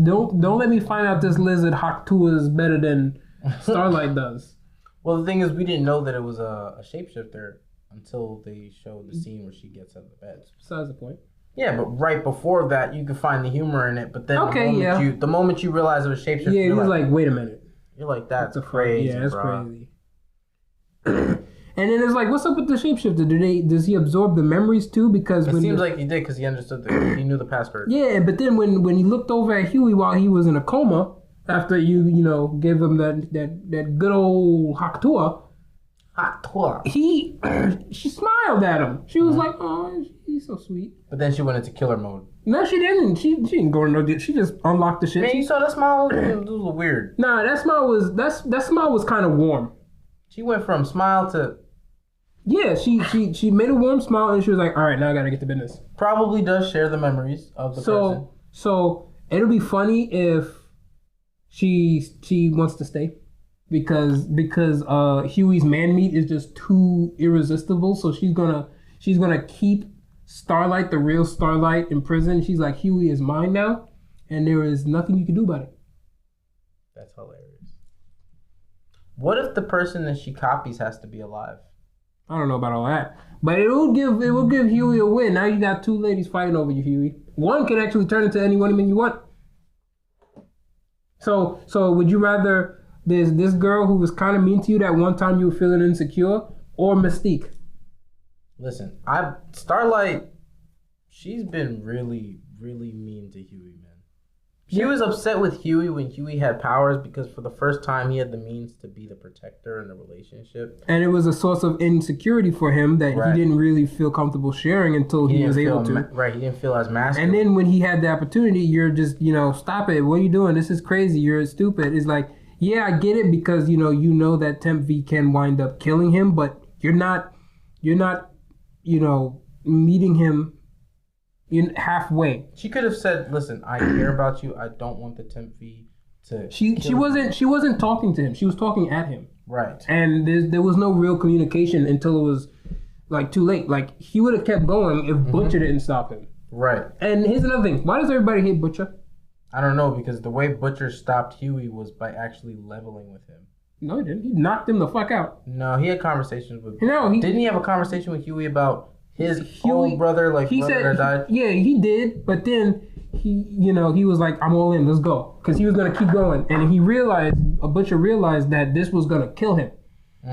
don't let me find out this lizard Haktua is better than Starlight does. Well, the thing is, we didn't know that it was a shapeshifter until they showed the scene where she gets out of the bed. Besides the point. Yeah, but right before that, you could find the humor in it. But then the moment you realize it was shapeshifter, yeah, you're like, wait a minute. You're like, that's crazy, yeah, that's bro. crazy. And then it's like, what's up with the shapeshifter? Does he absorb the memories too? Because it seems like he did because he understood he knew the password. Yeah, but then when he looked over at Huey while he was in a coma, after you gave him that good old Haktua, she smiled at him. She was like, oh, he's so sweet. But then she went into killer mode. No, she didn't. She didn't go into no. She just unlocked the shit. Man, you saw that smile? It was a little weird. Nah, that smile was kind of warm. She went from smile to... Yeah, she made a warm smile and she was like, all right, now I gotta get to business. Probably does share the memories of the person. So it'll be funny if she wants to stay. Because Huey's man meat is just too irresistible. So she's gonna keep Starlight, the real Starlight, in prison. She's like, Huey is mine now, and there is nothing you can do about it. That's hilarious. What if the person that she copies has to be alive? I don't know about all that, but it will give Huey a win. Now you got two ladies fighting over you, Huey. One can actually turn into any woman you want. So would you rather there's this girl who was kind of mean to you that one time you were feeling insecure, or Mystique? Listen, Starlight, she's been really, really mean to Huey, man. She was upset with Huey when Huey had powers because for the first time he had the means to be the protector in the relationship. And it was a source of insecurity for him that he didn't really feel comfortable sharing until he was able to. Right, he didn't feel as masculine. And then when he had the opportunity, you're just, stop it. What are you doing? This is crazy. You're stupid. It's like, yeah, I get it because, you know that Temp V can wind up killing him, but you're not, meeting him in halfway. She could have said, listen, I care about you. I don't want the Temp V to She wasn't talking to him. She was talking at him. Right. And there was no real communication until it was like too late. Like he would have kept going if Butcher didn't stop him. Right. And here's another thing. Why does everybody hate Butcher? I don't know, because the way Butcher stopped Huey was by actually leveling with him. No, he didn't. He knocked him the fuck out. No, he had conversations with... No, didn't he have a conversation with Huey about his own brother, like he brother said, that died? Yeah, he did, but then he was like, I'm all in, let's go. Because he was going to keep going. And Butcher realized that this was going to kill him.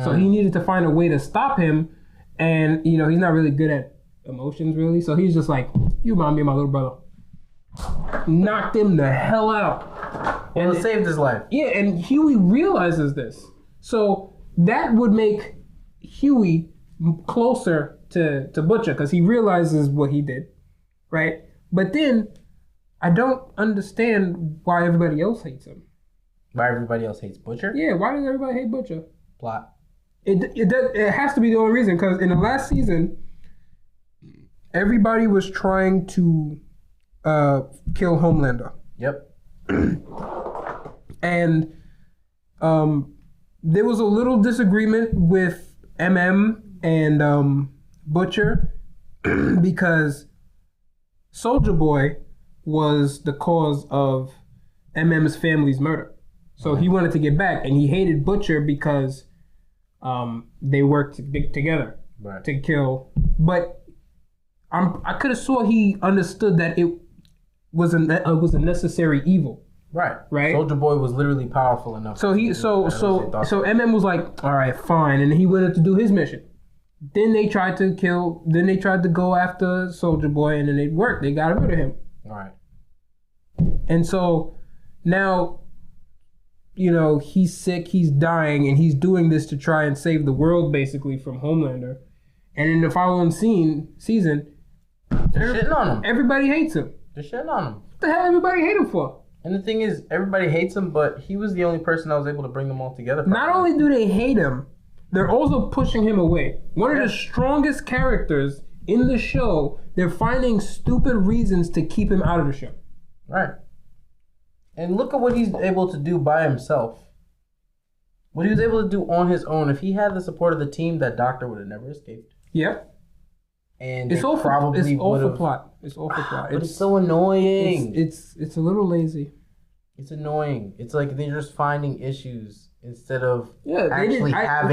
So he needed to find a way to stop him. And, he's not really good at emotions, really. So he's just like, you remind me of my little brother. Knocked him the hell out. And it saved his life. Yeah, and Huey realizes this. So that would make Huey closer to Butcher because he realizes what he did, right? But then I don't understand why everybody else hates him. Why everybody else hates Butcher? Yeah, why does everybody hate Butcher? Plot. It has to be the only reason, because in the last season, everybody was trying to kill Homelander. Yep. And there was a little disagreement with and Butcher because Soulja Boy was the cause of MM's family's murder. So he wanted to get back, and he hated Butcher because they worked together to kill. But I could have swore he understood that it was a necessary evil. Right. Soulja Boy was literally powerful enough. So MM was like, all right, fine, and he went to do his mission. Then they tried to go after Soulja Boy, and then it worked. They got rid of him. Right. And so now, he's sick, he's dying, and he's doing this to try and save the world, basically, from Homelander. And in the following season, they're shitting on him. Everybody hates him. They're shitting on him. What the hell everybody hate him for? And the thing is, everybody hates him, but he was the only person that was able to bring them all together. Not only do they hate him, they're also pushing him away. One of the strongest characters in the show, they're finding stupid reasons to keep him out of the show. Right. And look at what he's able to do by himself. What he was able to do on his own. If he had the support of the team, that doctor would have never escaped. Yep. And it's all for plot. It's all for plot. It's so annoying. It's a little lazy. It's annoying. It's like they're just finding issues instead of having. Like I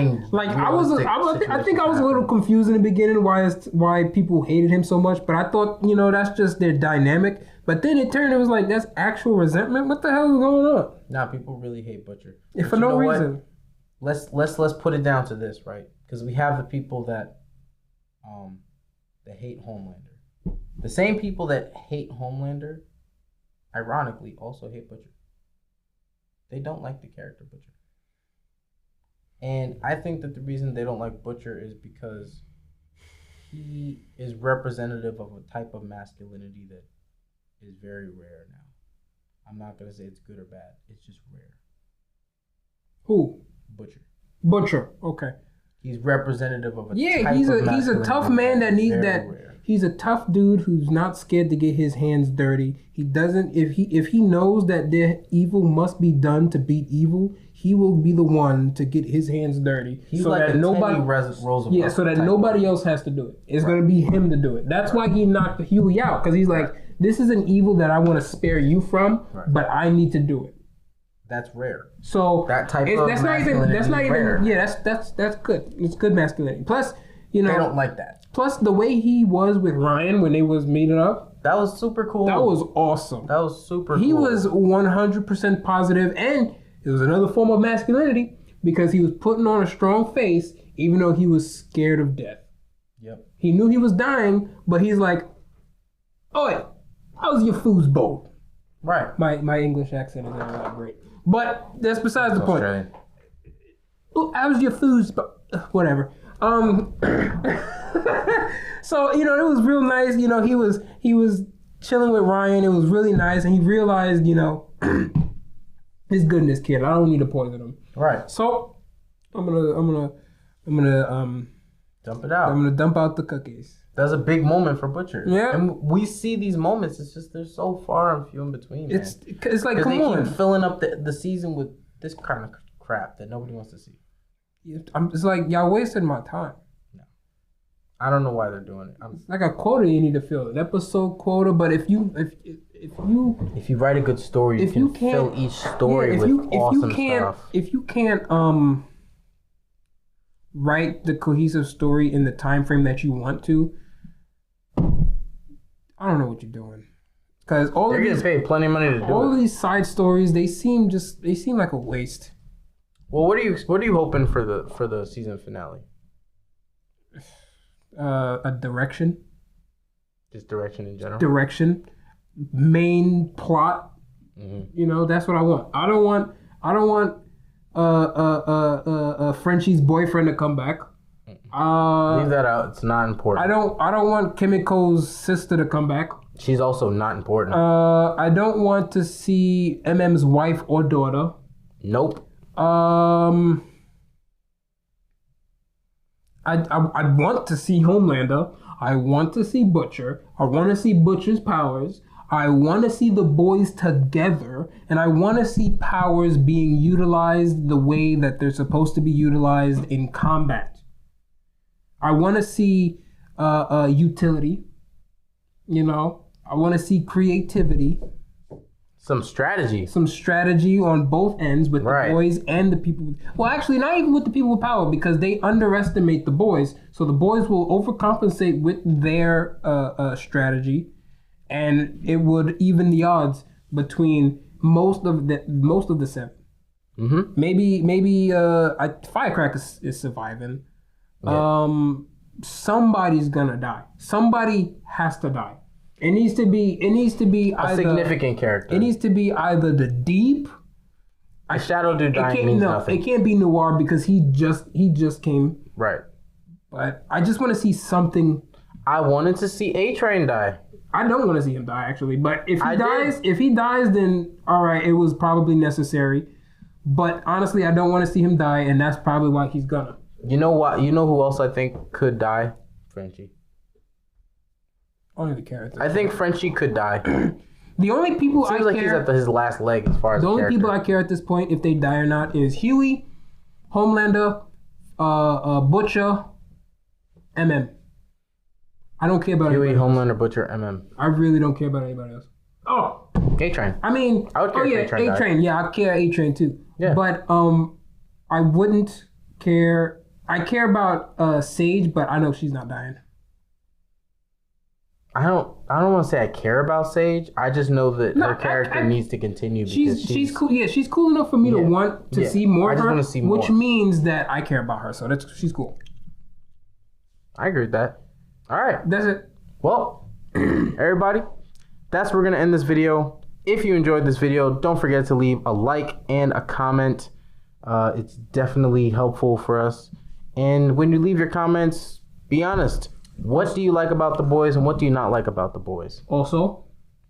think I was a little confused in the beginning why people hated him so much, but I thought that's just their dynamic. But then it turned, it was like that's actual resentment. What the hell is going on? Nah, people really hate Butcher. For no reason. Let's put it down to this, right? Because we have the people that hate Homelander. The same people that hate Homelander, ironically, also hate Butcher. They don't like the character Butcher. And I think that the reason they don't like Butcher is because he is representative of a type of masculinity that is very rare now. I'm not going to say it's good or bad. It's just rare. Who? Butcher. Okay. He's representative of a he's a tough man that needs that. Rare. He's a tough dude who's not scared to get his hands dirty. He doesn't if he knows that the evil must be done to beat evil, he will be the one to get his hands dirty. He's so like that nobody so that nobody else has to do it. It's going to be him to do it. That's why he knocked Huey out, because he's like, this is an evil that I want to spare you from, but I need to do it. That's rare. So that type of masculinity that's not even rare. That's good. It's good masculinity. Plus, they don't like that. Plus, the way he was with Ryan when they was meeting up, that was super cool. That was awesome. That was super He cool. was 100% positive, and it was another form of masculinity because he was putting on a strong face even though he was scared of death. Yep. He knew he was dying, but he's like, "Oi, how's your foosball?" Right. My English accent isn't that great, but that's besides the point. Australian. How's your foosball? Whatever. So it was real nice. He was chilling with Ryan. It was really nice, and he realized his goodness, kid. I don't need to poison him. Right. So I'm gonna dump it out. I'm gonna dump out the cookies. That's a big moment for Butcher. Yeah. And we see these moments. It's just they're so far and few in between. It's like, come on. They keep filling up the season with this kind of crap that nobody wants to see. It's like y'all wasted my time. I don't know why they're doing it. It's like a quota you need to fill, an episode quota. But if you write a good story, you can fill each story with awesome stuff. If you can't write the cohesive story in the time frame that you want to, I don't know what you're doing. Because they're getting paid plenty of money to do all it. of these side stories, they seem like a waste. Well, what are you hoping for the season finale? A direction. Just direction in general. Direction, main plot. Mm-hmm. That's what I want. I don't want Frenchie's boyfriend to come back. Leave that out. It's not important. I don't want Kimiko's sister to come back. She's also not important. I don't want to see MM's wife or daughter. Nope. I want to see Homelander. I want to see Butcher. I want to see Butcher's powers. I want to see the boys together, and I want to see powers being utilized the way that they're supposed to be utilized in combat. I want to see utility. I want to see creativity. Some strategy on both ends with the boys and the people. Well, actually, not even with the people with power, because they underestimate the boys. So the boys will overcompensate with their strategy, and it would even the odds between most of the seven. Mm-hmm. Maybe Firecracker is surviving. Yeah. Somebody's gonna die. Somebody has to die. It needs to be a significant character. It needs to be either the Deep. A Shadow Dude dying means nothing. It can't be Noir because he just came. Right. But I just want to see something. I wanted to see A-Train die. I don't want to see him die actually, but if he dies, then all right, it was probably necessary. But honestly, I don't want to see him die, and that's probably why he's gonna. You know what? You know who else I think could die? Frenchie. Only the character. I think Frenchie could die. The only people Seems like he's at his last leg as far as the only character. people I care at this point if they die or not is Huey, Homelander, Butcher, MM. I don't care about Huey, anybody Homelander, else. Butcher, MM. I really don't care about anybody else. Oh, A-Train. I mean, I would care if A-Train died. A-Train. Yeah, I care A-Train too. Yeah. But I wouldn't care. I care about Sage, but I know she's not dying. I don't want to say I care about Sage. I just know that her character needs to continue because she's cool. Yeah, she's cool enough for me to want to see more of her. I just want to see more. Which means that I care about her. So she's cool. I agree with that. All right. That's it. Well, everybody, that's where we're going to end this video. If you enjoyed this video, don't forget to leave a like and a comment. It's definitely helpful for us. And when you leave your comments, be honest. What do you like about the boys and what do you not like about the boys? Also,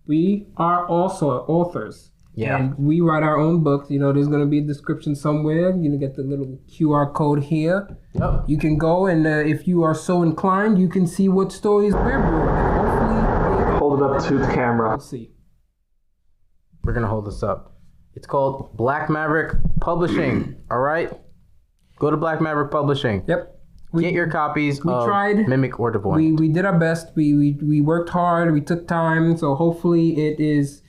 we are also authors. Yeah. And we write our own books. There's going to be a description somewhere. You get the little QR code here. Yep. You can go and if you are so inclined, you can see what stories we're brewing. Hopefully, hold it up to the camera. We'll see. We're going to hold this up. It's called Black Maverick Publishing. All right? Go to Black Maverick Publishing. Yep. Get your copies of tried, Mimic or Devoid. We did our best. We worked hard. We took time. So hopefully it is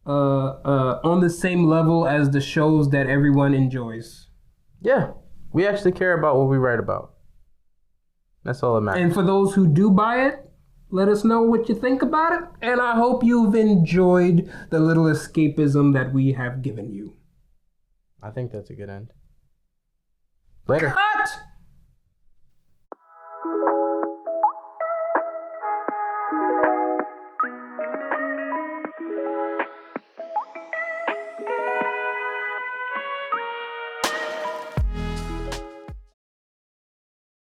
on the same level as the shows that everyone enjoys. Yeah. We actually care about what we write about. That's all that matters. And for those who do buy it, let us know what you think about it. And I hope you've enjoyed the little escapism that we have given you. I think that's a good end. Later. Cut!